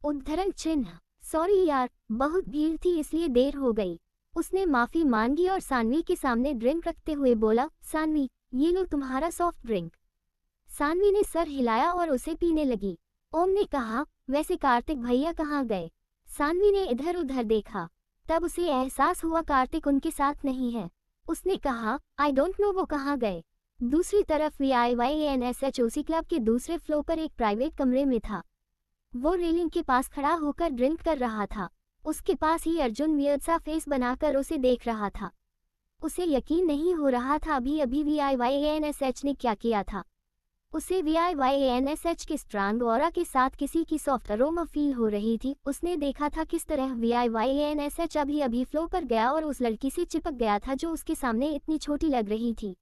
उद्धरण चिन्ह, सॉरी यार, बहुत भीड़ थी इसलिए देर हो गई। उसने माफी मांगी और सानवी के सामने ड्रिंक रखते हुए बोला, सानवी ये लो तुम्हारा सॉफ्ट ड्रिंक। सानवी ने सर हिलाया और उसे पीने लगी। ओम ने कहा, वैसे कार्तिक भैया कहाँ गए? सानवी ने इधर उधर देखा। तब उसे एहसास हुआ कार्तिक उनके साथ नहीं है। उसने कहा, आई डोंट नो वो कहाँ गए। दूसरी तरफ VIYANSH क्लब के दूसरे फ्लोर पर एक प्राइवेट कमरे में था। वो रेलिंग के पास खड़ा होकर ड्रिंक कर रहा था। उसके पास ही अर्जुन वियर्ड सा फेस बनाकर उसे देख रहा था। उसे यकीन नहीं हो रहा था अभी अभी VIYANSH ने क्या किया था। उसे VIYANSH के स्ट्रांग ऑरा के साथ किसी की सॉफ्ट अरोमा फील हो रही थी। उसने देखा था किस तरह VIYANSH अभी अभी फ्लो पर गया और उस लड़की से चिपक गया था जो उसके सामने इतनी छोटी लग रही थी।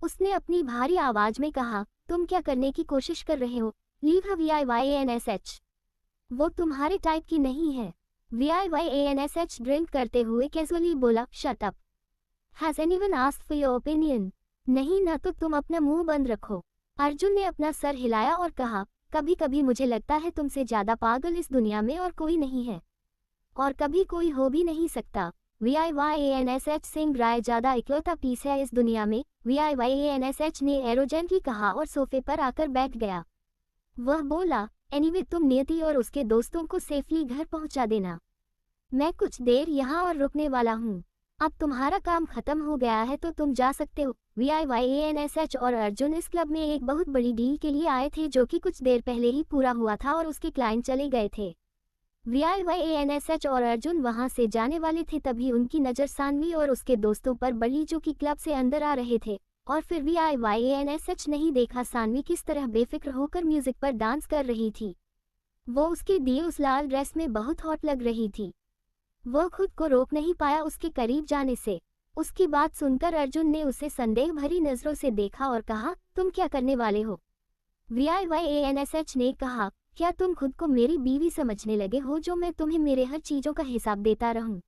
उसने अपनी भारी आवाज में कहा, तुम क्या करने की कोशिश कर रहे हो? लीव VIYANSH, वो तुम्हारे टाइप की नहीं है। VIYANSH ड्रिंक करते हुए कैजुअली बोला, shut up. Has anyone asked for your opinion? नहीं ना, तो तुम अपना मुंह बंद रखो। अर्जुन ने अपना सर हिलाया और कहा, कभी कभी मुझे लगता है तुमसे ज्यादा पागल इस दुनिया में और कोई नहीं है, और कभी कोई हो भी नहीं सकता। VIYANSH सिंह राय ज्यादा इकलौता पीस है इस दुनिया में। VIYANSH ने एरोजेंटली कहा और सोफे पर आकर बैठ गया। वह बोला, एनीवे तुम नियति और उसके दोस्तों को सेफली घर पहुंचा देना। मैं कुछ देर यहाँ और रुकने वाला हूँ। अब तुम्हारा काम खत्म हो गया है तो तुम जा सकते हो। VIYANSH और अर्जुन इस क्लब में एक बहुत बड़ी डील के लिए आए थे जो कि कुछ देर पहले ही पूरा हुआ था और उसके क्लाइंट चले गए थे। VIYANSH और अर्जुन वहां से जाने वाले थे, तभी उनकी नज़र सानवी और उसके दोस्तों पर बढ़ी जो कि क्लब से अंदर आ रहे थे। और फिर VIYANSH नहीं देखा सानवी किस तरह बेफिक्र होकर म्यूजिक पर डांस कर रही थी। वो उसके दिए उस लाल ड्रेस में बहुत हॉट लग रही थी। वो खुद को रोक नहीं पाया उसके करीब जाने से। उसकी बात सुनकर अर्जुन ने उसे संदेह भरी नजरों से देखा और कहा, तुम क्या करने वाले हो? VIYANSH ने कहा, क्या तुम खुद को मेरी बीवी समझने लगे हो जो मैं तुम्हें मेरे हर चीजों का हिसाब देता रहूं?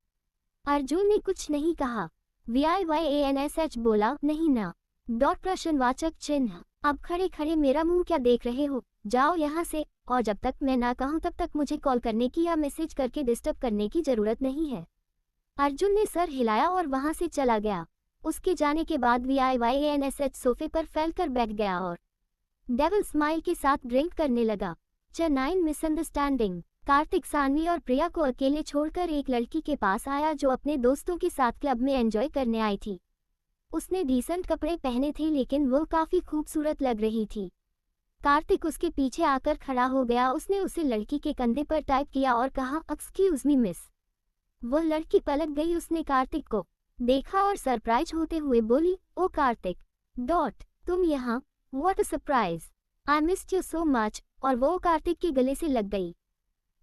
अर्जुन ने कुछ नहीं कहा। VIYANSH बोला, नहीं ना। प्रश्नवाचक चिन्ह, अब खड़े खड़े मेरा मुंह क्या देख रहे हो? जाओ यहाँ से, और जब तक मैं ना कहूँ तब तक मुझे कॉल करने की या मैसेज करके डिस्टर्ब करने की जरूरत नहीं है। अर्जुन ने सर हिलाया और वहां से चला गया। उसके जाने के बाद VIYANSH सोफे पर फैलकर बैठ गया और डेविल स्माइल के साथ ड्रिंक करने लगा। 9 मिसअंडरस्टैंडिंग। कार्तिक सानवी और प्रिया को अकेले छोड़कर एक लड़की के पास आया जो अपने दोस्तों के साथ क्लब में एंजॉय करने आई थी। उसने डिसेंट कपड़े पहने थे लेकिन वो काफी खूबसूरत लग रही थी। कार्तिक उसके पीछे आकर खड़ा हो गया। उसने उसे लड़की के कंधे पर टाइप किया और कहा, एक्सक्यूज मी मिस। वो लड़की पलट गई। उसने कार्तिक को देखा और सरप्राइज होते हुए बोली, ओ कार्तिक, तुम यहाँ? What a surprise. I missed you so much, और वो कार्तिक के गले से लग गई।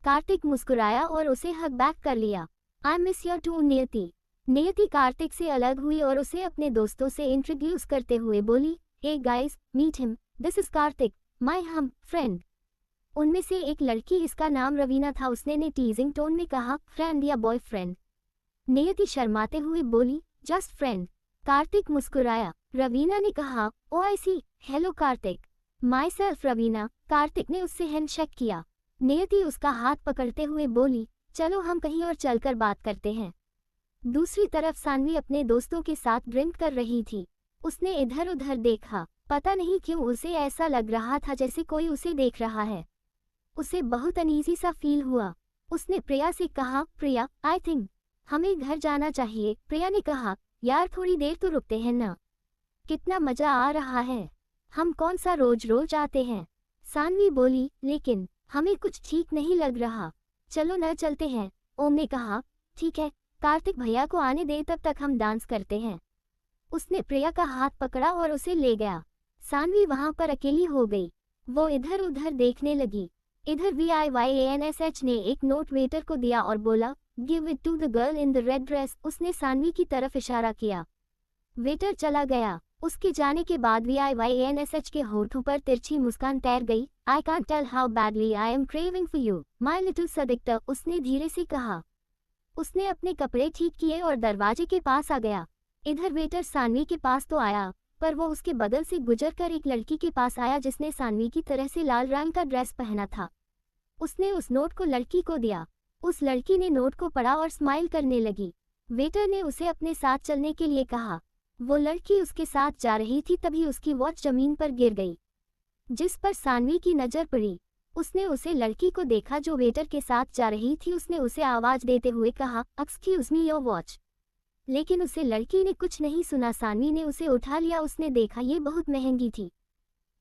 कार्तिक मुस्कुराया और उसे हग बैक कर लिया। आई मिस यू टू नियति। नियति कार्तिक से अलग हुई और उसे अपने दोस्तों से इंट्रोड्यूस करते हुए बोली, hey guys, meet him, this is Kartik, my friend. उनमें से एक लड़की, इसका नाम रवीना था, उसने ने टीजिंग टोन में कहा, फ्रेंड या बॉयफ्रेंड। नियति शर्माते हुए बोली, जस्ट फ्रेंड। कार्तिक मुस्कुराया। रवीना ने कहा, oh I see, hello Kartik, myself Raveena. Kartik ने उससे हैंडशेक किया। नियति उसका हाथ पकड़ते हुए बोली, चलो हम कहीं और चलकर बात करते हैं। दूसरी तरफ सानवी अपने दोस्तों के साथ ड्रिंक कर रही थी। उसने इधर उधर देखा, पता नहीं क्यों उसे ऐसा लग रहा था जैसे कोई उसे देख रहा है। उसे बहुत अनईजी सा फील हुआ। उसने प्रिया से कहा, प्रिया, आई थिंक हमें घर जाना चाहिए। प्रिया ने कहा, यार थोड़ी देर तो रुकते हैं ना, कितना मजा आ रहा है, हम कौन सा रोज रोज आते हैं। सानवी बोली, लेकिन हमें कुछ ठीक नहीं लग रहा, चलो न चलते हैं। ओम ने कहा, ठीक है, कार्तिक भैया को आने दे, तब तक हम डांस करते हैं। उसने प्रिया का हाथ पकड़ा और उसे ले गया। सानवी वहां पर अकेली हो गई। वो इधर उधर देखने लगी। इधर VIYANSH ने एक नोट वेटर को दिया और बोला, give it to the girl in the red dress. उसने सानवी की तरफ इशारा किया। वेटर चला गया। उसके जाने के बाद VIYANSH के होठों पर तिरछी मुस्कान तैर गई। I can't tell how badly I am craving for you, my little Sadikta, उसने धीरे से कहा। उसने अपने कपड़े ठीक किए और दरवाजे के पास आ गया। इधर वेटर सानवी के पास तो आया, पर वो उसके बगल से गुजरकर एक लड़की के पास आया जिसने सानवी की तरह से लाल रंग का ड्रेस पहना था। उसने उस नोट को लड़की को दिया। उस लड़की ने नोट को पढ़ा और स्माइल करने लगी। वेटर ने उसे अपने साथ चलने के लिए कहा। वो लड़की उसके साथ जा रही थी, तभी उसकी वॉच जमीन पर गिर गई, जिस पर सानवी की नजर पड़ी। उसने उसे लड़की को देखा जो वेटर के साथ जा रही थी। उसने उसे आवाज देते हुए कहा, एक्सक्यूज मी योर वॉच, लेकिन उसे लड़की ने कुछ नहीं सुना। सानवी ने उसे उठा लिया। उसने देखा ये बहुत महंगी थी।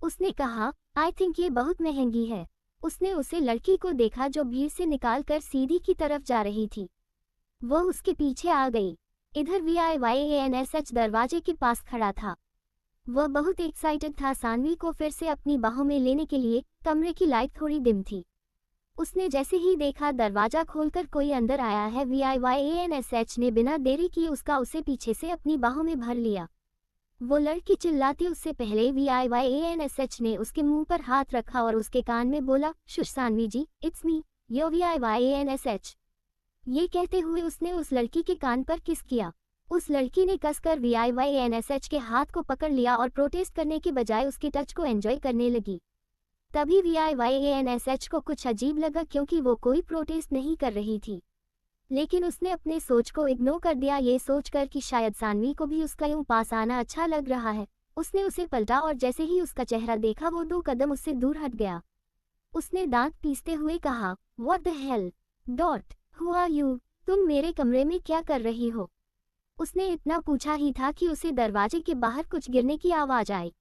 उसने कहा, आई थिंक ये बहुत महंगी है। उसने उसे लड़की को देखा जो भीड़ से निकालकर सीधी की तरफ जा रही थी। वो उसके पीछे आ गई। इधर VIYANSH दरवाजे के पास खड़ा था। वह बहुत एक्साइटेड था सानवी को फिर से अपनी बाहों में लेने के लिए। कमरे की लाइट थोड़ी डिम थी। उसने जैसे ही देखा दरवाजा खोलकर कोई अंदर आया है, VIYANSH ने बिना देरी किए उसका उसे पीछे से अपनी बाहों में भर लिया। वो लड़की चिल्लाती उससे पहले VIYANSH ने उसके मुंह पर हाथ रखा और उसके कान में बोला, shush Saanvi ji, it's me, yo VIYANSH। ये कहते हुए उसने उस लड़की के कान पर किस किया। उस लड़की ने कसकर VIYANSH के हाथ को पकड़ लिया और प्रोटेस्ट करने के बजाय उसके टच को एंजॉय करने लगी। तभी VIYANSH को कुछ अजीब लगा क्योंकि वो कोई प्रोटेस्ट नहीं कर रही थी, लेकिन उसने अपने सोच को इग्नोर कर दिया, ये सोचकर कि शायद सानवी को भी उसका यूं पास आना अच्छा लग रहा है। उसने उसे पलटा और जैसे ही उसका चेहरा देखा वो 2 कदम उससे दूर हट गया। उसने दांत पीसते हुए कहा, व्हाट द हेल, डॉट, हु आर यू, तुम मेरे कमरे में क्या कर रही हो। उसने इतना पूछा ही था कि उसे दरवाजे के बाहर कुछ गिरने की आवाज आई।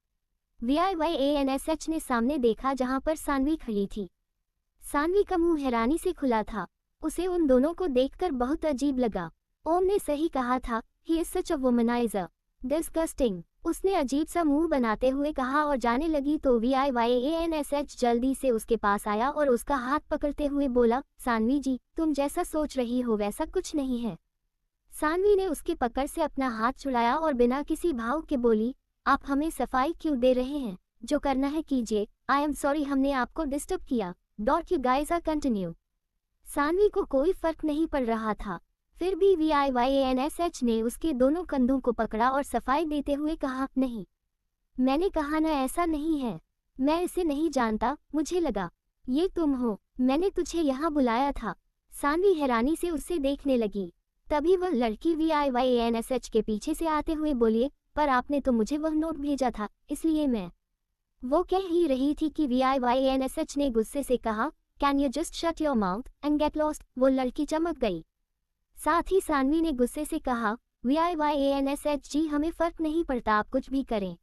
VIYANSH ने सामने देखा जहां पर सानवी खड़ी थी। सानवी का मुंह हैरानी से खुला था। उसे उन दोनों को देखकर बहुत अजीब लगा। ओम ने सही कहा था, he is such a womaniser, disgusting, उसने अजीब सा मुंह बनाते हुए कहा और जाने लगी तो VIYANSH जल्दी से उसके पास आया और उसका हाथ पकड़ते हुए बोला, सानवी जी, तुम जैसा सोच रही हो वैसा कुछ नहीं है। सानवी ने उसके पकड़ से अपना हाथ छुड़ाया और बिना किसी भाव के बोली, आप हमें सफाई क्यों दे रहे हैं, जो करना है कीजिए, आई एम सॉरी हमने आपको डिस्टर्ब किया, डॉट you guys are continue. Saanvi को कोई फर्क नहीं पड़ रहा था, फिर भी VIYANSH ने उसके दोनों कंधों को पकड़ा और सफाई देते हुए कहा, नहीं, मैंने कहा ना ऐसा नहीं है, मैं इसे नहीं जानता, मुझे लगा ये तुम हो, मैंने तुझे यहाँ बुलाया था। सानवी हैरानी से उससे देखने लगी। तभी वह लड़की VIYANSH के पीछे से आते हुए बोली, पर आपने तो मुझे वह नोट भेजा था, इसलिए मैं। वो कह ही रही थी कि VIYANSH ने गुस्से से कहा, can you just shut your mouth and get lost. वो लड़की चमक गई। साथ ही सानवी ने गुस्से से कहा, VIYANSH जी हमें फर्क नहीं पड़ता, आप कुछ भी करें,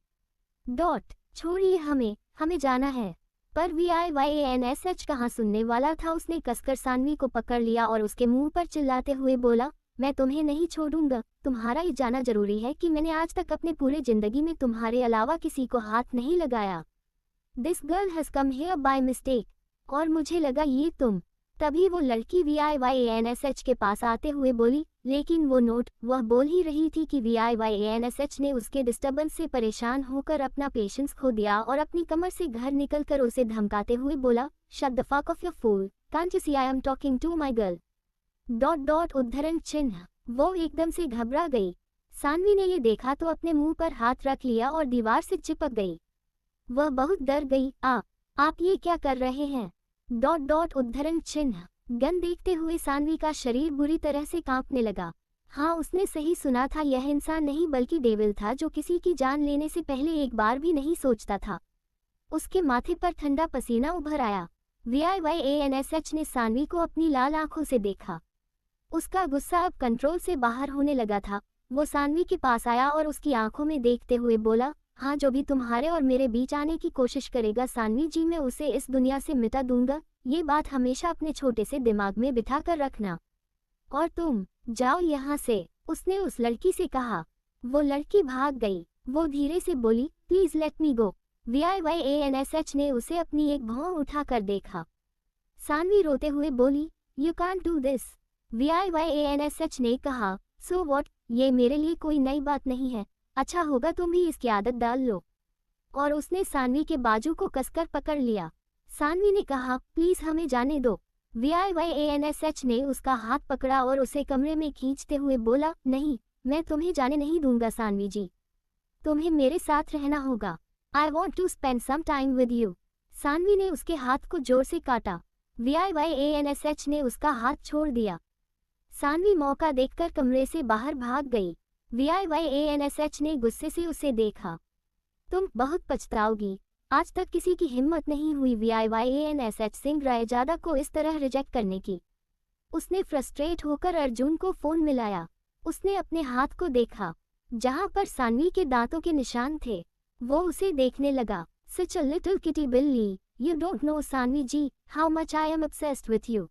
डॉट, छोड़िए हमें जाना है। पर VIYANSH कहाँ सुनने वाला था। उसने कसकर सानवी को पकड़ लिया और उसके मुंह पर चिल्लाते हुए बोला, मैं तुम्हें नहीं छोड़ूंगा, तुम्हारा ये जाना जरूरी है कि मैंने आज तक अपने पूरे जिंदगी में तुम्हारे अलावा किसी को हाथ नहीं लगाया। This girl has come here by mistake, और मुझे लगा ये तुम। तभी वो लड़की VIYANSH के पास आते हुए बोली, लेकिन वो नोट, वह बोल ही रही थी कि VIYANSH ने उसके डिस्टर्बेंस से परेशान होकर अपना पेशेंस खो दिया और अपनी कमर से घर निकलकर उसे धमकाते हुए बोला, shut the fuck off your fool, can't you see I am talking to my girl. उद्धरण चिन्ह। वो एकदम से घबरा गई। सानवी ने ये देखा तो अपने मुंह पर हाथ रख लिया और दीवार से चिपक गई। वह बहुत डर गई। आप ये क्या कर रहे हैं? उद्धरण चिन्ह। गन देखते हुए सानवी का शरीर बुरी तरह से कांपने लगा। हाँ, उसने सही सुना था, यह इंसान नहीं बल्कि डेविल था जो किसी की जान लेने से पहले एक बार भी नहीं सोचता था। उसके माथे पर ठंडा पसीना उभर आया। VIYANSH ने सानवी को अपनी लाल आंखों से देखा। उसका गुस्सा अब कंट्रोल से बाहर होने लगा था। वो सानवी के पास आया और उसकी आंखों में देखते हुए बोला, हाँ, जो भी तुम्हारे और मेरे बीच आने की कोशिश करेगा सानवी जी, मैं उसे इस दुनिया से मिटा दूंगा। ये बात हमेशा अपने छोटे से दिमाग में बिठा कर रखना। और तुम जाओ यहाँ से, उसने उस लड़की से कहा। वो लड़की भाग गई। वो धीरे से बोली, please let me go. VIYANSH ने उसे अपनी एक भौं उठाकर देखा। सानवी रोते हुए बोली, you can't do this. VIYANSH ने कहा, सो व्हाट, ये मेरे लिए कोई नई बात नहीं है, अच्छा होगा तुम भी इसकी आदत डाल लो। और उसने सानवी के बाजू को कसकर पकड़ लिया। सानवी ने कहा, प्लीज हमें जाने दो। VIYANSH ने उसका हाथ पकड़ा और उसे कमरे में खींचते हुए बोला, नहीं, मैं तुम्हें जाने नहीं दूंगा सानवी जी, तुम्हें मेरे साथ रहना होगा। I want to spend some time with you. Saanvi ने उसके हाथ को जोर से काटा। VIYANSH ने उसका हाथ छोड़ दिया। सानवी मौका देखकर कमरे से बाहर भाग गई। VIYANSH ने गुस्से से उसे देखा। तुम बहुत पछताओगी, आज तक किसी की हिम्मत नहीं हुई VIYANSH सिंह रायजादा को इस तरह रिजेक्ट करने की। उसने फ्रस्ट्रेट होकर अर्जुन को फोन मिलाया। उसने अपने हाथ को देखा जहां पर सानवी के दांतों के निशान थे। वो उसे देखने लगा। Such a little kitty बिल्ली, you don't know Saanvi ji, how much I am obsessed with you।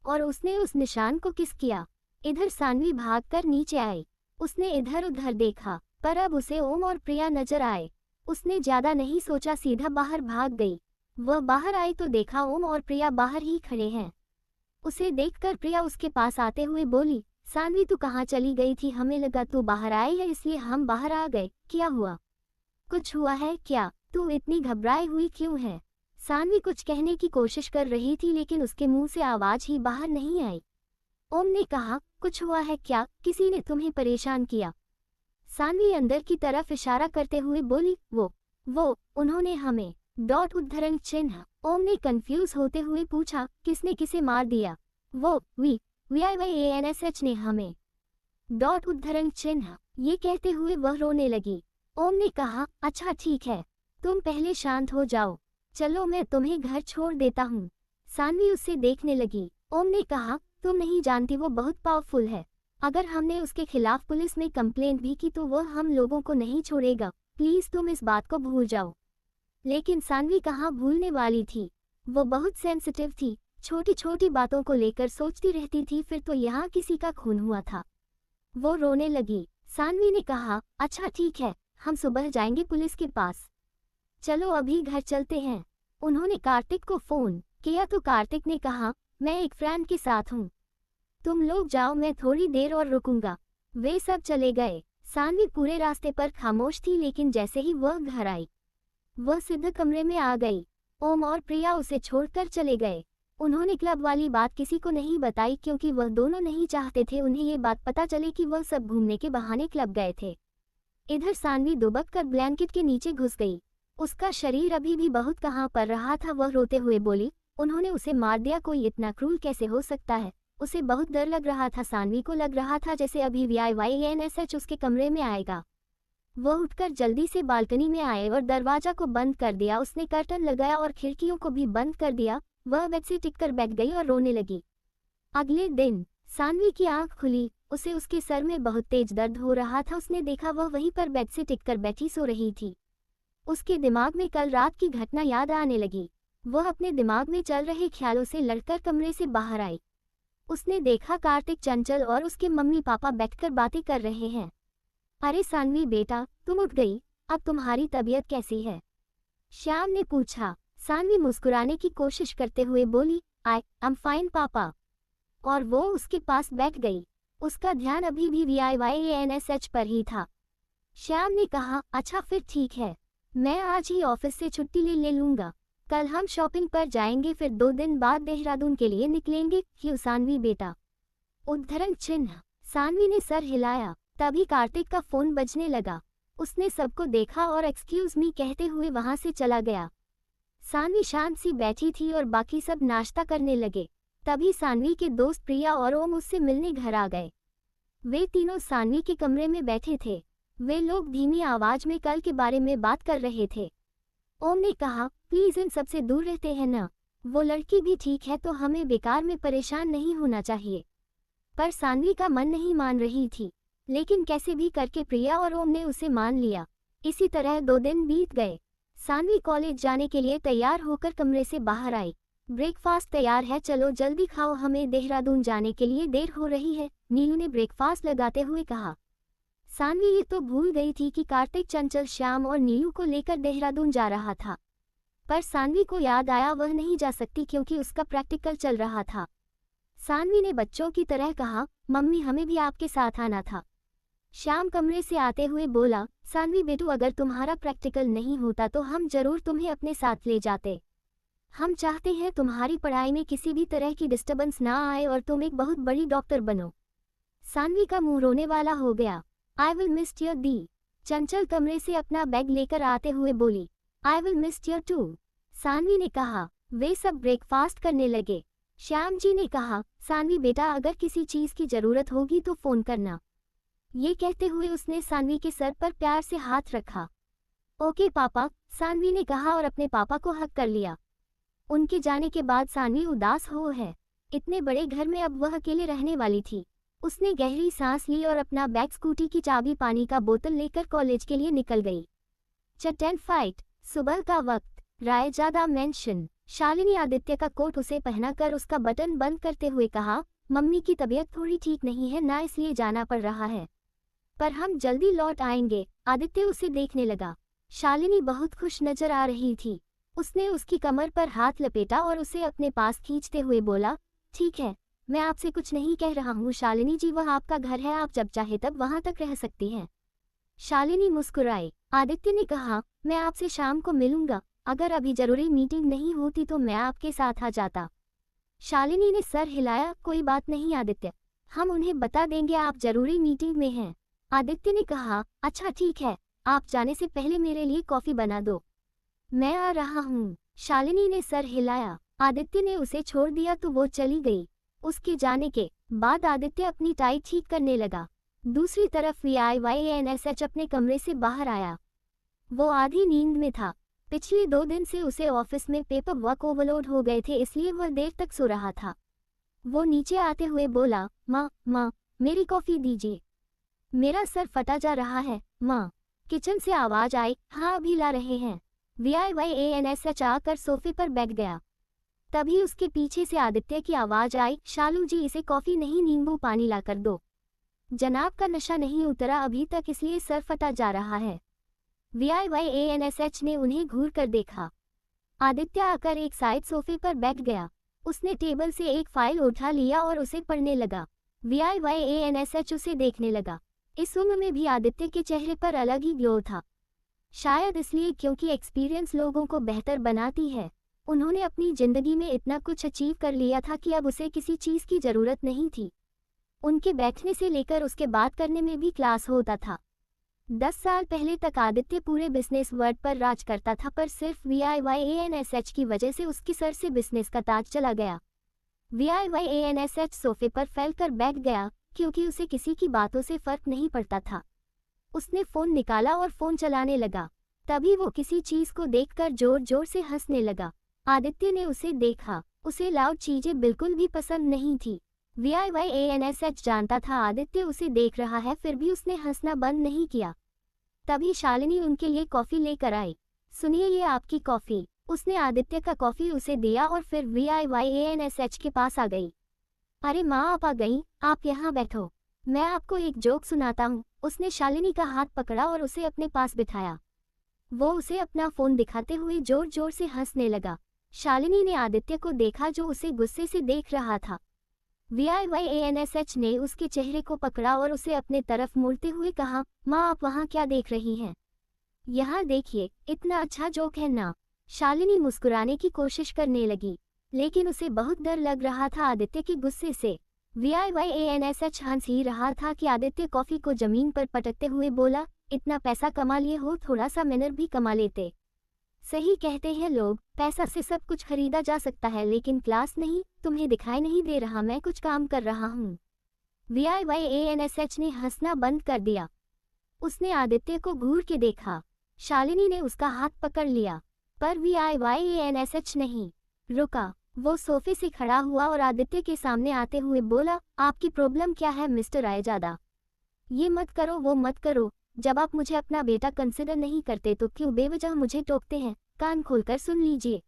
और उसने उस निशान को किस किया। इधर सानवी भागकर नीचे आई। उसने इधर उधर देखा, पर अब उसे ओम और प्रिया नजर आए। उसने ज्यादा नहीं सोचा, सीधा बाहर भाग गई। वह बाहर आई तो देखा ओम और प्रिया बाहर ही खड़े हैं। उसे देखकर प्रिया उसके पास आते हुए बोली, सानवी तू कहाँ चली गई थी? हमें लगा तू बाहर आई है इसलिए हम बाहर आ गए। क्या हुआ? कुछ हुआ है क्या? तू इतनी घबराई हुई क्यों है? सानवी कुछ कहने की कोशिश कर रही थी लेकिन उसके मुंह से आवाज ही बाहर नहीं आई। ओम ने कहा, कुछ हुआ है क्या? किसी ने तुम्हें परेशान किया? सानवी अंदर की तरफ इशारा करते हुए बोली, वो उन्होंने हमें। उद्धरण चिन्ह। ओम ने कंफ्यूज होते हुए पूछा, किसने किसे मार दिया? वो VIYANSH ने हमें। उद्धरण चिन्ह। ये कहते हुए वह रोने लगी। ओम ने कहा, अच्छा ठीक है, तुम पहले शांत हो जाओ, चलो मैं तुम्हें घर छोड़ देता हूँ। सानवी उससे देखने लगी। ओम ने कहा, तुम नहीं जानती वो बहुत पावरफुल है, अगर हमने उसके खिलाफ पुलिस में कंप्लेंट भी की तो वह हम लोगों को नहीं छोड़ेगा, प्लीज तुम इस बात को भूल जाओ। लेकिन सानवी कहाँ भूलने वाली थी, वो बहुत सेंसिटिव थी, छोटी छोटी बातों को लेकर सोचती रहती थी। फिर तो यहाँ किसी का खून हुआ था। वो रोने लगी। सानवी ने कहा, अच्छा ठीक है, हम सुबह जाएंगे पुलिस के पास, चलो अभी घर चलते हैं। उन्होंने कार्तिक को फोन किया तो कार्तिक ने कहा, मैं एक फ्रेंड के साथ हूँ, तुम लोग जाओ, मैं थोड़ी देर और रुकूंगा। वे सब चले गए। सानवी पूरे रास्ते पर खामोश थी, लेकिन जैसे ही वह घर आई वह सीधे कमरे में आ गई। ओम और प्रिया उसे छोड़कर चले गए। उन्होंने क्लब वाली बात किसी को नहीं बताई क्योंकि वह दोनों नहीं चाहते थे उन्हें ये बात पता चले कि वह सब घूमने के बहाने क्लब गए थे। इधर सानवी दुबक कर ब्लैंकेट के नीचे घुस गई। उसका शरीर अभी भी बहुत कहाँ पर रहा था। वह रोते हुए बोली, उन्होंने उसे मार दिया, कोई इतना क्रूर कैसे हो सकता है? उसे बहुत डर लग रहा था। सानवी को लग रहा था जैसे अभी VIYANSH उसके कमरे में आएगा। वह उठकर जल्दी से बालकनी में आए और दरवाजा को बंद कर दिया। उसने कर्टन लगाया और खिड़कियों को भी बंद कर दिया। वह बेड से टिककर बैठ गई और रोने लगी। अगले दिन सानवी की आंख खुली। उसे उसके सर में बहुत तेज दर्द हो रहा था। उसने देखा वह वहीं पर बेड से टिककर बैठी सो रही थी। उसके दिमाग में कल रात की घटना याद आने लगी। वह अपने दिमाग में चल रहे ख्यालों से लड़कर कमरे से बाहर आई। उसने देखा कार्तिक, चंचल और उसके मम्मी पापा बैठकर बातें कर रहे हैं। अरे सानवी बेटा, तुम उठ गई, अब तुम्हारी तबीयत कैसी है? श्याम ने पूछा। सानवी मुस्कुराने की कोशिश करते हुए बोली, आई एम फाइन पापा। और वो उसके पास बैठ गई। उसका ध्यान अभी भी VIVANSH पर ही था। श्याम ने कहा, अच्छा फिर ठीक है, मैं आज ही ऑफिस से छुट्टी ले लूंगा। कल हम शॉपिंग पर जाएंगे, फिर 2 दिन बाद देहरादून के लिए निकलेंगे। क्यों सानवी बेटा? उद्धरण चिन्ह। सानवी ने सर हिलाया। तभी कार्तिक का फोन बजने लगा। उसने सबको देखा और एक्सक्यूज मी कहते हुए वहां से चला गया। सानवी शांत सी बैठी थी और बाकी सब नाश्ता करने लगे। तभी सानवी के दोस्त प्रिया और ओम उससे मिलने घर आ गए। वे तीनों सानवी के कमरे में बैठे थे। वे लोग धीमी आवाज में कल के बारे में बात कर रहे थे। ओम ने कहा, प्लीज इन सबसे दूर रहते हैं ना। वो लड़की भी ठीक है तो हमें बेकार में परेशान नहीं होना चाहिए। पर सानवी का मन नहीं मान रही थी, लेकिन कैसे भी करके प्रिया और ओम ने उसे मान लिया। इसी तरह 2 दिन बीत गए। सानवी कॉलेज जाने के लिए तैयार होकर कमरे से बाहर आई। ब्रेकफास्ट तैयार है, चलो जल्दी खाओ, हमें देहरादून जाने के लिए देर हो रही है, नीलू ने ब्रेकफास्ट लगाते हुए कहा। सानवी ये तो भूल गई थी कि कार्तिक, चंचल, श्याम और नीलू को लेकर देहरादून जा रहा था। पर सानवी को याद आया वह नहीं जा सकती क्योंकि उसका प्रैक्टिकल चल रहा था। सानवी ने बच्चों की तरह कहा, मम्मी हमें भी आपके साथ आना था। श्याम कमरे से आते हुए बोला, सानवी बेटू अगर तुम्हारा प्रैक्टिकल नहीं होता तो हम जरूर तुम्हें अपने साथ ले जाते। हम चाहते हैं तुम्हारी पढ़ाई में किसी भी तरह की डिस्टर्बेंस ना आए और तुम एक बहुत बड़ी डॉक्टर बनो। सानवी का मुंह रोने वाला हो गया। आई विल मिस योर दी। चंचल कमरे से अपना बैग लेकर आते हुए बोली, I will miss your too. Saanvi ने कहा। वे सब ब्रेकफास्ट करने लगे। श्याम जी ने कहा, सानवी बेटा अगर किसी चीज की जरूरत होगी तो फोन करना। ये कहते हुए उसने सानवी के सर पर प्यार से हाथ रखा। ओके पापा, सानवी ने कहा और अपने पापा को हक कर लिया। उनके जाने के बाद सानवी उदास हो है। इतने बड़े घर में अब वह अकेले रहने वाली थी। उसने गहरी सांस ली और अपना बैग, स्कूटी की चाबी, पानी का बोतल लेकर कॉलेज के लिए निकल गई। चट फाइट। सुबह का वक्त। रायजादा मेंशन। शालिनी आदित्य का कोट उसे पहनाकर उसका बटन बंद करते हुए कहा, मम्मी की तबीयत थोड़ी ठीक नहीं है ना, इसलिए जाना पड़ रहा है, पर हम जल्दी लौट आएंगे। आदित्य उसे देखने लगा। शालिनी बहुत खुश नजर आ रही थी। उसने उसकी कमर पर हाथ लपेटा और उसे अपने पास खींचते हुए बोला, ठीक है, मैं आपसे कुछ नहीं कह रहा हूँ शालिनी जी, वह आपका घर है, आप जब चाहे तब वहां तक रह सकती हैं। शालिनी मुस्कुराई। आदित्य ने कहा, मैं आपसे शाम को मिलूंगा, अगर अभी जरूरी मीटिंग नहीं होती तो मैं आपके साथ आ जाता। शालिनी ने सर हिलाया, कोई बात नहीं आदित्य, हम उन्हें बता देंगे आप जरूरी मीटिंग में हैं। आदित्य ने कहा, अच्छा ठीक है, आप जाने से पहले मेरे लिए कॉफी बना दो, मैं आ रहा हूँ। शालिनी ने सर हिलाया। आदित्य ने उसे छोड़ दिया तो वो चली गई। उसके जाने के बाद आदित्य अपनी टाई ठीक करने लगा। दूसरी तरफ VIVANSH अपने कमरे से बाहर आया। वो आधी नींद में था। पिछले 2 दिन से उसे ऑफिस में पेपर वर्क ओवरलोड हो गए थे, इसलिए वह देर तक सो रहा था। वो नीचे आते हुए बोला, माँ मेरी कॉफी दीजिए, मेरा सर फटा जा रहा है। माँ। किचन से आवाज आई, हाँ अभी ला रहे हैं। VIVANSH आकर सोफे पर बैठ गया। तभी उसके पीछे से आदित्य की आवाज आई, शालू जी इसे कॉफी नहीं नींबू पानी ला कर दो, जनाब का नशा नहीं उतरा अभी तक, इसलिए सर फटा जा रहा है। VIVANSH ने उन्हें घूर कर देखा। आदित्य आकर एक साइड सोफे पर बैठ गया। उसने टेबल से एक फाइल उठा लिया और उसे पढ़ने लगा। VIVANSH उसे देखने लगा। इस उम्र में भी आदित्य के चेहरे पर अलग ही ग्लो था। शायद इसलिए क्योंकि एक्सपीरियंस लोगों को बेहतर बनाती है। उन्होंने अपनी जिंदगी में इतना कुछ अचीव कर लिया था कि अब उसे किसी चीज की जरूरत नहीं थी। उनके बैठने से लेकर उसके बात करने में भी क्लास होता था। 10 साल पहले तक आदित्य पूरे बिजनेस वर्ल्ड पर राज करता था, पर सिर्फ VIVANSH की वजह से उसके सर से बिजनेस का ताज चला गया। VIVANSH सोफे पर फैलकर बैठ गया क्योंकि उसे किसी की बातों से फर्क नहीं पड़ता था। उसने फोन निकाला और फोन चलाने लगा। तभी वो किसी चीज को देखकर जोर जोर से हंसने लगा। आदित्य ने उसे देखा। उसे लाउड चीजें बिल्कुल भी पसंद नहीं थी। VIVANSH जानता था आदित्य उसे देख रहा है, फिर भी उसने हंसना बंद नहीं किया। तभी शालिनी उनके लिए कॉफी लेकर आई। सुनिए ये आपकी कॉफी। उसने आदित्य का कॉफी उसे दिया और फिर VIVANSH के पास आ गई। अरे माँ आप आ गई, आप यहाँ बैठो, मैं आपको एक जोक सुनाता हूँ। उसने शालिनी का हाथ पकड़ा और उसे अपने पास बिठाया। वो उसे अपना फोन दिखाते हुए जोर जोर से हंसने लगा। शालिनी ने आदित्य को देखा जो उसे गुस्से से देख रहा था। VIYANSH ने उसके चेहरे को पकड़ा और उसे अपने तरफ मोड़ते हुए कहा, माँ आप वहाँ क्या देख रही हैं? यहाँ देखिए, इतना अच्छा जोक है ना। शालिनी मुस्कुराने की कोशिश करने लगी, लेकिन उसे बहुत डर लग रहा था आदित्य के गुस्से से। VIYANSH हंस ही रहा था कि आदित्य कॉफी को जमीन पर पटकते हुए बोला, इतना पैसा कमा लिए हो, थोड़ा सा मैनर भी कमा लेते। सही कहते हैं लोग, पैसा से सब कुछ खरीदा जा सकता है लेकिन क्लास नहीं। तुम्हें दिखाई नहीं दे रहा मैं कुछ काम कर रहा हूँ? VIYANSH ने हंसना बंद कर दिया। उसने आदित्य को घूर के देखा। शालिनी ने उसका हाथ पकड़ लिया, पर VIYANSH नहीं रुका। वो सोफे से खड़ा हुआ और आदित्य के सामने आते हुए बोला, आपकी प्रॉब्लम क्या है मिस्टर रायजादा? ये मत करो वो मत करो। जब आप मुझे अपना बेटा कंसिडर नहीं करते तो क्यों बेवजह मुझे टोकते हैं? कान खोलकर सुन लीजिए,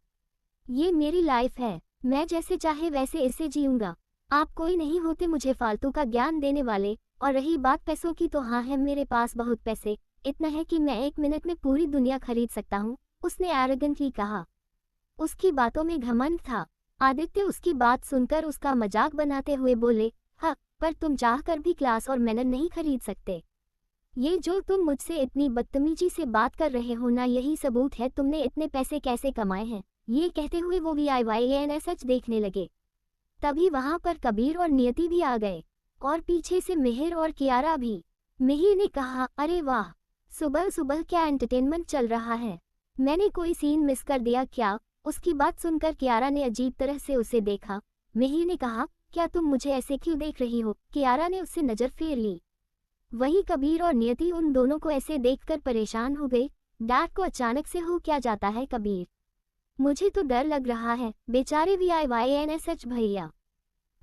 ये मेरी लाइफ है, मैं जैसे चाहे वैसे इसे जीऊंगा। आप कोई नहीं होते मुझे फालतू का ज्ञान देने वाले। और रही बात पैसों की, तो हाँ है मेरे पास बहुत पैसे, इतना है कि मैं 1 मिनट में पूरी दुनिया खरीद सकता हूँ, उसने एरोगेंटली कहा। उसकी बातों में घमंड था। आदित्य उसकी बात सुनकर उसका मजाक बनाते हुए बोले, हाँ, पर तुम चाहकर भी क्लास और मैनर नहीं खरीद सकते। ये जो तुम मुझसे इतनी बदतमीजी से बात कर रहे हो ना, यही सबूत है तुमने इतने पैसे कैसे कमाए हैं। ये कहते हुए वो VIYANSH देखने लगे। तभी वहां पर कबीर और नियति भी आ गए, और पीछे से मिहिर और कियारा भी। मिहिर ने कहा, अरे वाह, सुबह सुबह क्या एंटरटेनमेंट चल रहा है, मैंने कोई सीन मिस कर दिया क्या? उसकी बात सुनकर कियारा ने अजीब तरह से उसे देखा। मिहिर ने कहा, क्या तुम मुझे ऐसे क्यों देख रही हो? कियारा ने उससे नजर फेर ली। वहीं कबीर और नियति उन दोनों को ऐसे देखकर परेशान हो गए। डैड को अचानक से हो क्या जाता है कबीर? मुझे तो डर लग रहा है, बेचारे VIYANSH भैया,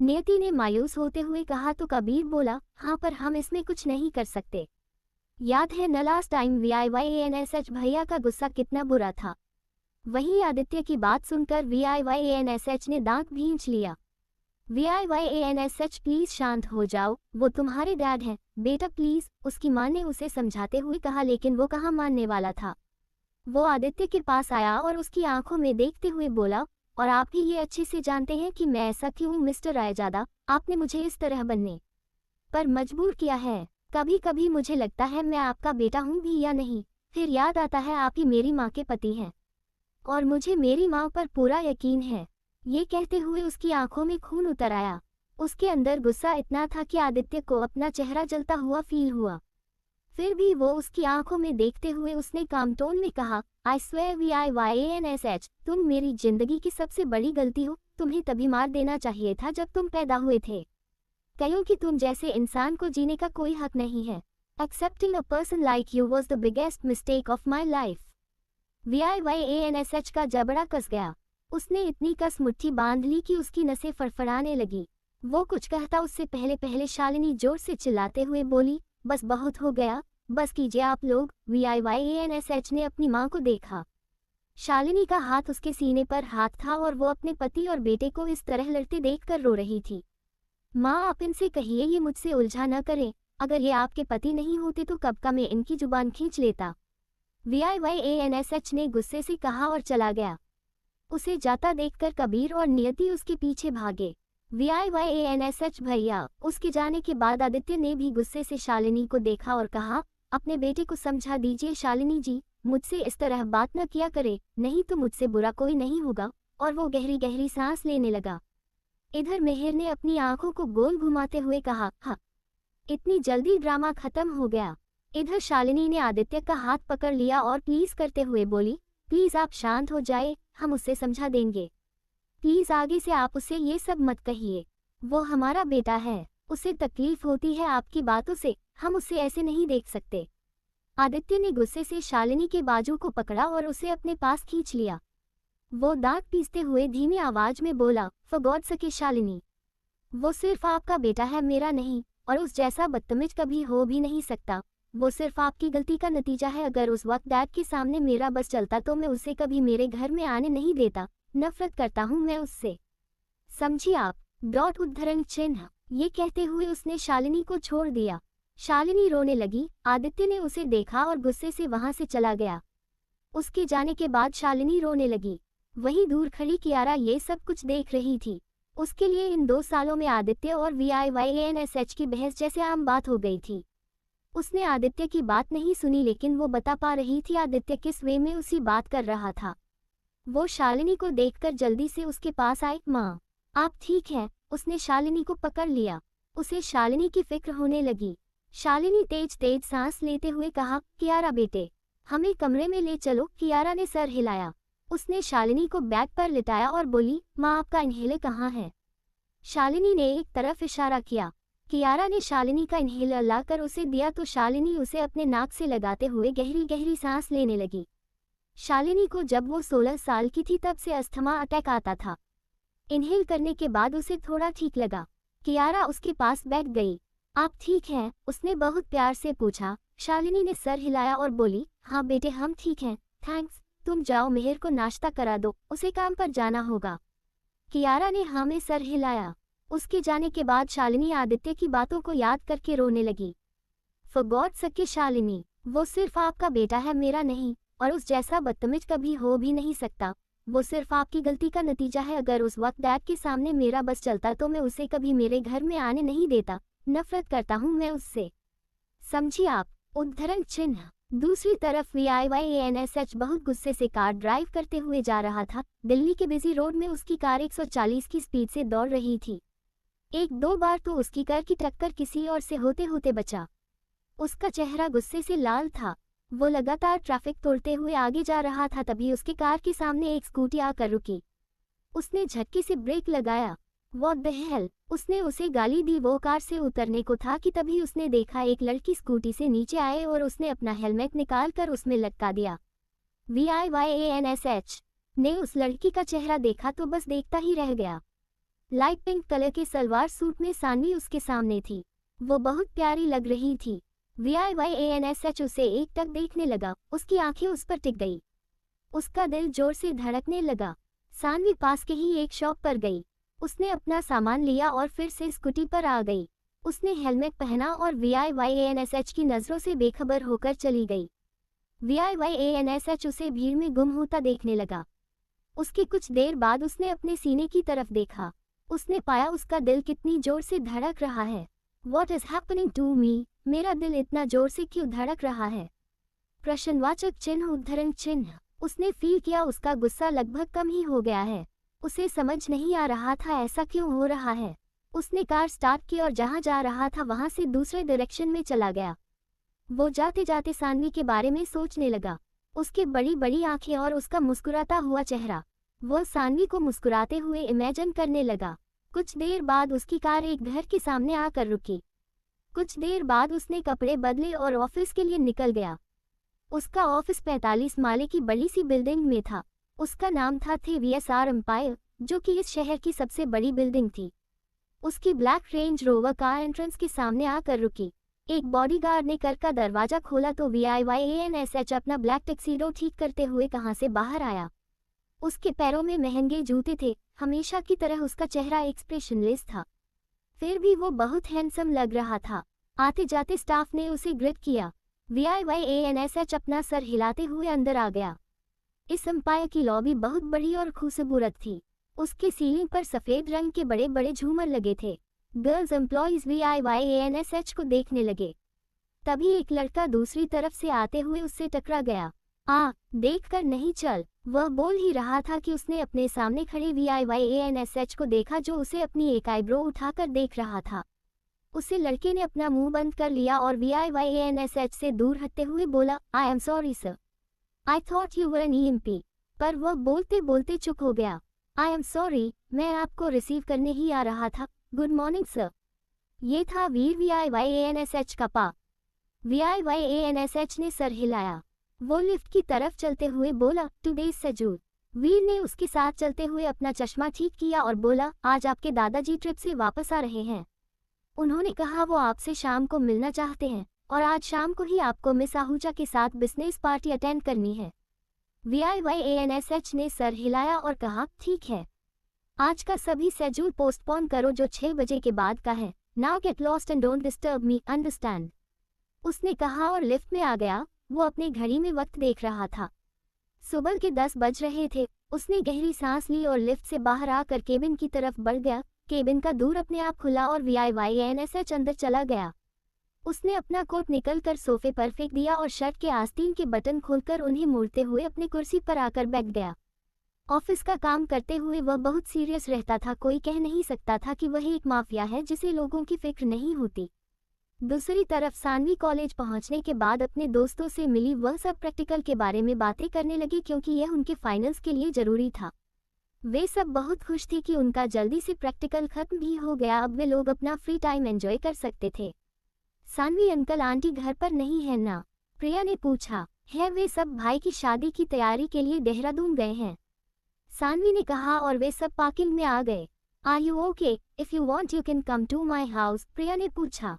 नियति ने मायूस होते हुए कहा। तो कबीर बोला, हाँ पर हम इसमें कुछ नहीं कर सकते। याद है न लास्ट टाइम VIYANSH भैया का गुस्सा कितना बुरा था। वहीं आदित्य की बात सुनकर VIYANSH ने दांत भींच लिया। VIYANSH प्लीज शांत हो जाओ, वो तुम्हारे डैड हैं, बेटा प्लीज, उसकी मां ने उसे समझाते हुए कहा। लेकिन वो कहाँ मानने वाला था। वो आदित्य के पास आया और उसकी आंखों में देखते हुए बोला, और आप भी ये अच्छे से जानते हैं कि मैं ऐसा क्यों हूँ मिस्टर रायजादा, आपने मुझे इस तरह बनने पर मजबूर किया है। कभी कभी मुझे लगता है मैं आपका बेटा हूँ भी या नहीं, फिर याद आता है आप ही मेरी माँ के पति हैं, और मुझे मेरी माँ पर पूरा यकीन है। ये कहते हुए उसकी आंखों में खून उतर आया। उसके अंदर गुस्सा इतना था कि आदित्य को अपना चेहरा जलता हुआ फील हुआ। फिर भी वो उसकी आंखों में देखते हुए उसने काम टोन में कहा, आई स्वेयर VIYANSH, तुम मेरी जिंदगी की सबसे बड़ी गलती हो। तुम्हें तभी मार देना चाहिए था जब तुम पैदा हुए थे, क्योंकि तुम जैसे इंसान को जीने का कोई हक नहीं है। Accepting a person like you was the biggest mistake of my life. VIYANSH का जबड़ा कस गया। उसने इतनी कस मुट्ठी बांध ली कि उसकी नसें फड़फड़ाने लगी। वो कुछ कहता उससे पहले शालिनी जोर से चिल्लाते हुए बोली, बस बहुत हो गया, बस कीजिए आप लोग। VIYANSH ने अपनी माँ को देखा। शालिनी का हाथ उसके सीने पर हाथ था और वो अपने पति और बेटे को इस तरह लड़ते देखकर रो रही थी। माँ आप इनसे कहिए ये मुझसे उलझा न करें, अगर ये आपके पति नहीं होते तो कब का मैं इनकी जुबान खींच लेता। VIYANSH ने गुस्से से कहा और चला गया। उसे जाता देखकर कबीर और नियति उसके पीछे भागे। VIYANSH भैया, उसके जाने के बाद आदित्य ने भी गुस्से से शालिनी को देखा और कहा, अपने बेटे को समझा दीजिए शालिनी जी, मुझसे इस तरह बात न किया करे, नहीं तो मुझसे बुरा कोई नहीं होगा। और वो गहरी गहरी सांस लेने लगा। इधर मिहिर ने अपनी आंखों को गोल घुमाते हुए कहा, हाँ, इतनी जल्दी ड्रामा खत्म हो गया। इधर शालिनी ने आदित्य का हाथ पकड़ लिया और प्लीज करते हुए बोली, प्लीज आप शांत हो जाए, हम उसे समझा देंगे। प्लीज आगे से आप उसे ये सब मत कहिए, वो हमारा बेटा है, उसे तकलीफ होती है आपकी बातों से, हम उसे ऐसे नहीं देख सकते। आदित्य ने गुस्से से शालिनी के बाजू को पकड़ा और उसे अपने पास खींच लिया। वो दांत पीसते हुए धीमी आवाज में बोला, फॉर गॉड सके शालिनी, वो सिर्फ आपका बेटा है, मेरा नहीं, और उस जैसा बदतमीज कभी हो भी नहीं सकता। वो सिर्फ आपकी गलती का नतीजा है। अगर उस वक्त डैड के सामने मेरा बस चलता तो मैं उसे कभी मेरे घर में आने नहीं देता। नफरत करता हूँ मैं उससे, समझिए आप। डॉट उद्धरण चिन्ह। ये कहते हुए उसने शालिनी को छोड़ दिया। शालिनी रोने लगी। आदित्य ने उसे देखा और गुस्से से वहां से चला गया। उसके जाने के बाद शालिनी रोने लगी। वहीं दूर खड़ी कियारा ये सब कुछ देख रही थी। उसके लिए इन 2 सालों में आदित्य और VIYANSH की बहस जैसे आम बात हो गई थी। उसने आदित्य की बात नहीं सुनी, लेकिन वो बता पा रही थी आदित्य किस वे में उसी बात कर रहा था। वो शालिनी को देखकर जल्दी से उसके पास आई। माँ, आप ठीक हैं? उसने शालिनी को पकड़ लिया। उसे शालिनी की फिक्र होने लगी। शालिनी तेज तेज सांस लेते हुए कहा, कियारा बेटे, हमें कमरे में ले चलो। कियारा ने सर हिलाया। उसने शालिनी को बैग पर लिटाया और बोली, माँ आपका इन्हेलर कहाँ है? शालिनी ने एक तरफ इशारा किया। कियारा ने शालिनी का इन्हेलर लाकर उसे दिया तो शालिनी उसे अपने नाक से लगाते हुए गहरी गहरी सांस लेने लगी। शालिनी को जब वो 16 साल की थी तब से अस्थमा अटैक आता था। इन्हेल करने के बाद उसे थोड़ा ठीक लगा। कियारा उसके पास बैठ गई। आप ठीक हैं? उसने बहुत प्यार से पूछा। शालिनी ने सर हिलाया और बोली, हाँ बेटे, हम ठीक हैं, थैंक्स। तुम जाओ, मेहर को नाश्ता करा दो, उसे काम पर जाना होगा। कियारा ने हाँ में सर हिलाया। उसके जाने के बाद शालिनी आदित्य की बातों को याद करके रोने लगी। फॉर गॉड सके शालिनी, वो सिर्फ आपका बेटा है, मेरा नहीं, और उस जैसा बदतमीज कभी हो भी नहीं सकता। वो सिर्फ आपकी गलती का नतीजा है। अगर उस वक्त डैड के सामने मेरा बस चलता तो मैं उसे कभी मेरे घर में आने नहीं देता। नफरत करता हूँ मैं उससे, समझी आप? उद्धरण चिन्ह। दूसरी तरफ VIYANSH बहुत गुस्से से कार ड्राइव करते हुए जा रहा था। दिल्ली के बिजी रोड में उसकी कार 140 की स्पीड से दौड़ रही थी। 1-2 बार तो उसकी कार की टक्कर किसी और से होते होते बचा। उसका चेहरा गुस्से से लाल था। वो लगातार ट्रैफिक तोड़ते हुए आगे जा रहा था। तभी उसकी कार के सामने एक स्कूटी आकर रुकी। उसने झटके से ब्रेक लगाया। व्हाट द हेल, उसने उसे गाली दी। वो कार से उतरने को था कि तभी उसने देखा एक लड़की स्कूटी से नीचे आए और उसने अपना हेलमेट निकालकर उसमें लटका दिया। VIYANSH ने उस लड़की का चेहरा देखा तो बस देखता ही रह गया। लाइट पिंक कलर के सलवार सूट में सानवी उसके सामने थी। वो बहुत प्यारी लग रही थी। VIYANSH उसे एकटक देखने लगा। उसकी आंखें उस पर टिक गई। उसका दिल जोर से धड़कने लगा। सानवी पास के ही एक शॉप पर गई। उसने अपना सामान लिया और फिर से स्कूटी पर आ गई। उसने हेलमेट पहना और VIYANSH की नज़रों से बेखबर होकर चली गई। VIYANSH उसे भीड़ में गुम होता देखने लगा। उसके कुछ देर बाद उसने अपने सीने की तरफ देखा। उसने पाया उसका दिल कितनी जोर से धड़क रहा है। What is happening to me? मेरा दिल इतना जोर से क्यों धड़क रहा है? प्रश्नवाचक चिन्ह उद्धरण चिन्ह। उसने फील किया उसका गुस्सा लगभग कम ही हो गया है। उसे समझ नहीं आ रहा था ऐसा क्यों हो रहा है। उसने कार स्टार्ट की और जहां जा रहा था वहां से दूसरे डायरेक्शन में चला गया। वो जाते जाते सानवी के बारे में सोचने लगा। उसकी बड़ी बड़ी आंखें और उसका मुस्कुराता हुआ चेहरा। वो सानवी को मुस्कुराते हुए इमेजिन करने लगा। कुछ देर बाद उसकी कार एक घर के सामने आकर रुकी। कुछ देर बाद उसने कपड़े बदले और ऑफिस के लिए निकल गया। उसका ऑफिस 45 माले की बड़ी सी बिल्डिंग में था। उसका नाम था VSR एम्पायर, जो कि इस शहर की सबसे बड़ी बिल्डिंग थी। उसकी black range rover car entrance के सामने आकर रुकी। एक बॉडीगार्ड ने कार का दरवाजा खोला तो VIYANSH अपना ब्लैक टैक्सीडो ठीक करते हुए कहां से बाहर आया। उसके पैरों में महंगे जूते थे। हमेशा की तरह उसका चेहरा एक्सप्रेशनलेस था, फिर भी वो बहुत हैंडसम लग रहा था। आते जाते स्टाफ ने उसे ग्रिट किया। VIYANSH अपना सर हिलाते हुए अंदर आ गया। इस एम्पायर की लॉबी बहुत बड़ी और खूबसूरत थी। उसके सीलिंग पर सफेद रंग के बड़े बड़े झूमर लगे थे। गर्ल्स एम्प्लॉयज VIYANSH को देखने लगे। तभी एक लड़का दूसरी तरफ से आते हुए उससे टकरा गया। देखकर नहीं चल, वह बोल ही रहा था कि उसने अपने सामने खड़े VIYANSH को देखा जो उसे अपनी एक आईब्रो उठाकर देख रहा था। उसे लड़के ने अपना मुंह बंद कर लिया और VIYANSH से दूर हटते हुए बोला, I am sorry sir, I thought you were N EMP। पर वह बोलते बोलते चुप हो गया। आई एम सॉरी, मैं आपको रिसीव करने ही आ रहा था। Good morning sir. ये था वीर VIYANSH का पा। VIYANSH ने सर हिलाया। वो लिफ्ट की तरफ चलते हुए बोला, टुडे सजूर। वीर ने उसके साथ चलते हुए अपना चश्मा ठीक किया और बोला, आज आपके दादाजी ट्रिप से वापस आ रहे हैं। उन्होंने कहा वो आपसे शाम को मिलना चाहते हैं और आज शाम को ही आपको मिस आहूजा के साथ बिजनेस पार्टी अटेंड करनी है। VIYANSH ने सर हिलाया और कहा, ठीक है, आज का सभी शेड्यूल पोस्टपोन करो जो 6 बजे के बाद का है। Now get lost and don't disturb me, understand? उसने कहा और लिफ्ट में आ गया। वो अपने घड़ी में वक्त देख रहा था। सुबह के 10 बज रहे थे। उसने गहरी सांस ली और लिफ्ट से बाहर आकर केबिन की तरफ बढ़ गया। केबिन का दूर अपने आप खुला और VIYANSH अंदर चला गया। उसने अपना कोट निकलकर सोफे पर फेंक दिया और शर्ट के आस्तीन के बटन खोलकर उन्हें मोड़ते हुए अपनी कुर्सी पर आकर बैठ गया। ऑफिस का काम करते हुए वह बहुत सीरियस रहता था। कोई कह नहीं सकता था कि वह एक माफिया है जिसे लोगों की फिक्र नहीं होती। दूसरी तरफ सानवी कॉलेज पहुंचने के बाद अपने दोस्तों से मिली। वह सब प्रैक्टिकल के बारे में बातें करने लगी क्योंकि यह उनके फाइनल्स के लिए जरूरी था। वे सब बहुत खुश थे कि उनका जल्दी से प्रैक्टिकल खत्म भी हो गया। अब वे लोग अपना फ्री टाइम एंजॉय कर सकते थे। सानवी अंकल आंटी घर पर नहीं है ना? प्रिया ने पूछा। है, वे सब भाई की शादी की तैयारी के लिए देहरादून गए हैं, सानवी ने कहा, और वे सब पार्किंग में आ गए। Are you okay? If you want you can come to my house, Priya ने पूछा।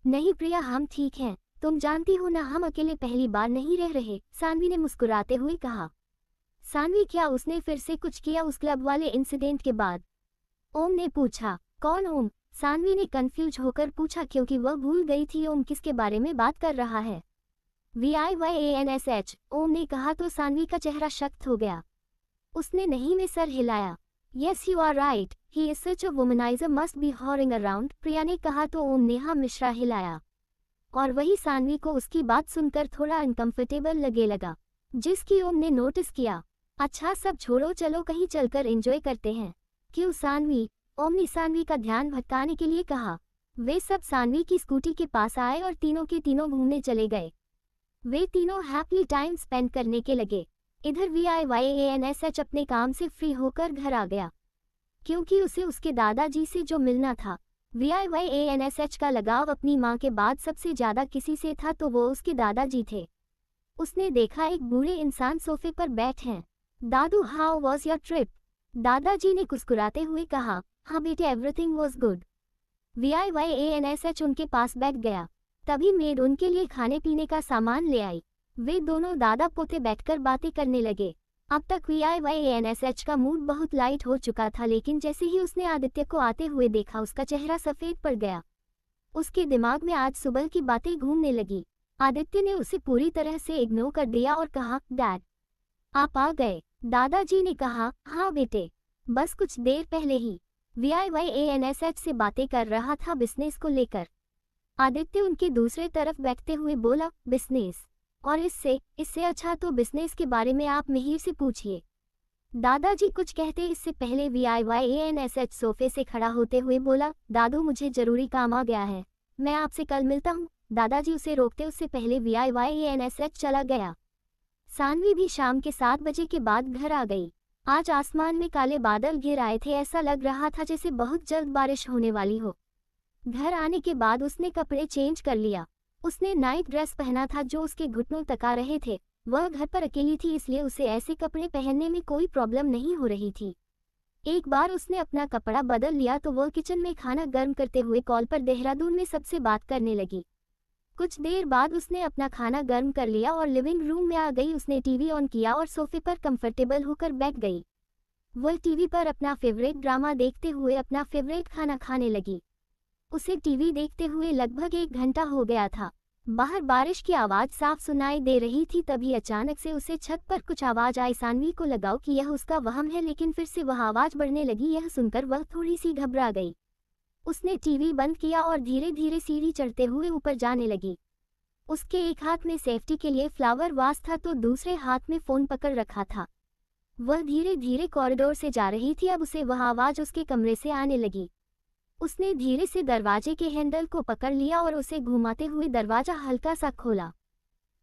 नहीं प्रिया, हम ठीक हैं। तुम जानती हो ना, हम अकेले पहली बार नहीं रह रहे, सानवी ने मुस्कुराते हुए कहा। सानवी, क्या उसने फिर से कुछ किया उस क्लब वाले इंसिडेंट के बाद? ओम ने पूछा। कौन ओम? सानवी ने कंफ्यूज होकर पूछा क्योंकि वह भूल गई थी ओम किसके बारे में बात कर रहा है। VIYANSH, ओम ने कहा तो सानवी का चेहरा सख्त हो गया। उसने नहीं में सर हिलाया। Yes, you are right. He is such a womanizer, must be whoring around, प्रिया ने कहा तो ओम ने हाँ मिश्रा हिलाया। और वही सानवी को उसकी बात सुनकर थोड़ा अनकंफर्टेबल लगे लगा, जिसकी ओम ने नोटिस किया। अच्छा सब छोड़ो, चलो कहीं चलकर एंजॉय करते हैं। क्यों सानवी? ओम ने सानवी का ध्यान भटकाने के लिए कहा। वे सब सानवी की स्कूटी के पास आए और तीनों के तीनों घूमने चले गए। वे तीनों हैप्पी टाइम स्पेंड करने के लगे। इधर VIYANSH अपने काम से फ्री होकर घर आ गया क्योंकि उसे उसके दादाजी से जो मिलना था। VIYANSH का लगाव अपनी माँ के बाद सबसे ज्यादा किसी से था तो वो उसके दादाजी थे। उसने देखा एक बूढ़े इंसान सोफे पर बैठे हैं। दादू, हाउ वॉज योर ट्रिप? दादाजी ने मुस्कुराते हुए कहा। हाँ बेटे, एवरीथिंग वॉज गुड। VIYANSH उनके पास बैठ गया। तभी मेड उनके लिए खाने पीने का सामान ले आई। वे दोनों दादा पोते बैठकर बातें करने लगे। अब तक VIYANSH का मूड बहुत लाइट हो चुका था, लेकिन जैसे ही उसने आदित्य को आते हुए देखा उसका चेहरा सफेद पड़ गया। उसके दिमाग में आज सुबह की बातें घूमने लगी। आदित्य ने उसे पूरी तरह से इग्नोर कर दिया और कहा, डैड आप आ गए? दादाजी ने कहा, हाँ बेटे, बस कुछ देर पहले ही। VIYANSH से बातें कर रहा था बिजनेस को लेकर। आदित्य उनके दूसरे तरफ बैठते हुए बोला, बिजनेस? और इससे अच्छा तो बिजनेस के बारे में आप मिहिर से पूछिए। दादाजी कुछ कहते इससे पहले VIYANSH सोफे से खड़ा होते हुए बोला, दादू मुझे जरूरी काम आ गया है, मैं आपसे कल मिलता हूँ। दादाजी उसे रोकते उससे पहले VIYANSH चला गया। सानवी भी शाम के 7 बजे के बाद घर आ गई। आज आसमान में काले बादल घिर आए थे, ऐसा लग रहा था जैसे बहुत जल्द बारिश होने वाली हो। घर आने के बाद उसने कपड़े चेंज कर लिया। उसने नाइट ड्रेस पहना था जो उसके घुटनों तक आ रहे थे। वह घर पर अकेली थी इसलिए उसे ऐसे कपड़े पहनने में कोई प्रॉब्लम नहीं हो रही थी। एक बार उसने अपना कपड़ा बदल लिया तो वह किचन में खाना गर्म करते हुए कॉल पर देहरादून में सबसे बात करने लगी। कुछ देर बाद उसने अपना खाना गर्म कर लिया और लिविंग रूम में आ गई। उसने टीवी ऑन किया और सोफे पर कंफर्टेबल होकर बैठ गई। वह टीवी पर अपना फेवरेट ड्रामा देखते हुए अपना फेवरेट खाना खाने लगी। उसे टीवी देखते हुए लगभग 1 घंटा हो गया था। बाहर बारिश की आवाज़ साफ सुनाई दे रही थी। तभी अचानक से उसे छत पर कुछ आवाज़ आई। सानवी को लगा कि यह उसका वहम है, लेकिन फिर से वह आवाज़ बढ़ने लगी। यह सुनकर वह थोड़ी सी घबरा गई। उसने टीवी बंद किया और धीरे धीरे सीढ़ी चढ़ते हुए ऊपर जाने लगी। उसके एक हाथ में सेफ्टी के लिए फ्लावर वास था तो दूसरे हाथ में फ़ोन पकड़ रखा था। वह धीरे धीरे कॉरिडोर से जा रही थी। अब उसे वह आवाज़ उसके कमरे से आने लगी। उसने धीरे से दरवाजे के हैंडल को पकड़ लिया और उसे घुमाते हुए दरवाजा हल्का सा खोला।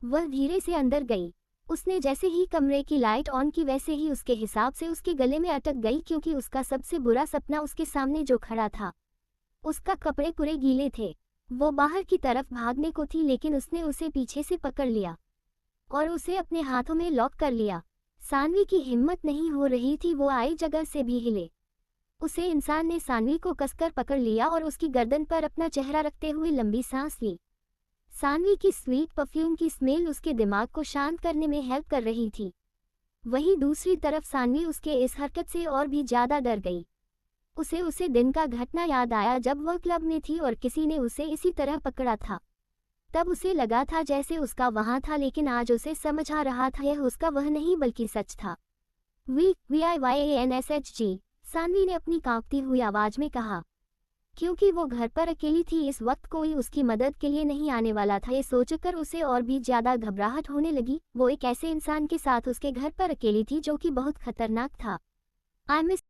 वह धीरे से अंदर गई। उसने जैसे ही कमरे की लाइट ऑन की वैसे ही उसके हिसाब से उसके गले में अटक गई, क्योंकि उसका सबसे बुरा सपना उसके सामने जो खड़ा था। उसका कपड़े पूरे गीले थे। वो बाहर की तरफ भागने को थी, लेकिन उसने उसे पीछे से पकड़ लिया और उसे अपने हाथों में लॉक कर लिया। सानवी की हिम्मत नहीं हो रही थी वो आई जगह से भी हिले। उसे इंसान ने सानवी को कसकर पकड़ लिया और उसकी गर्दन पर अपना चेहरा रखते हुए लंबी सांस ली। सानवी की स्वीट परफ्यूम की स्मेल उसके दिमाग को शांत करने में हेल्प कर रही थी। वहीं दूसरी तरफ सानवी उसके इस हरकत से और भी ज्यादा डर गई। उसे दिन का घटना याद आया जब वह क्लब में थी और किसी ने उसे इसी तरह पकड़ा था। तब उसे लगा था जैसे उसका वहाँ था, लेकिन आज उसे समझ आ रहा था यह उसका वह नहीं बल्कि सच था। VIYANSHG, सानवी ने अपनी कांपती हुई आवाज में कहा। क्योंकि वो घर पर अकेली थी, इस वक्त कोई उसकी मदद के लिए नहीं आने वाला था। ये सोचकर उसे और भी ज्यादा घबराहट होने लगी। वो एक ऐसे इंसान के साथ उसके घर पर अकेली थी जो कि बहुत खतरनाक था। I miss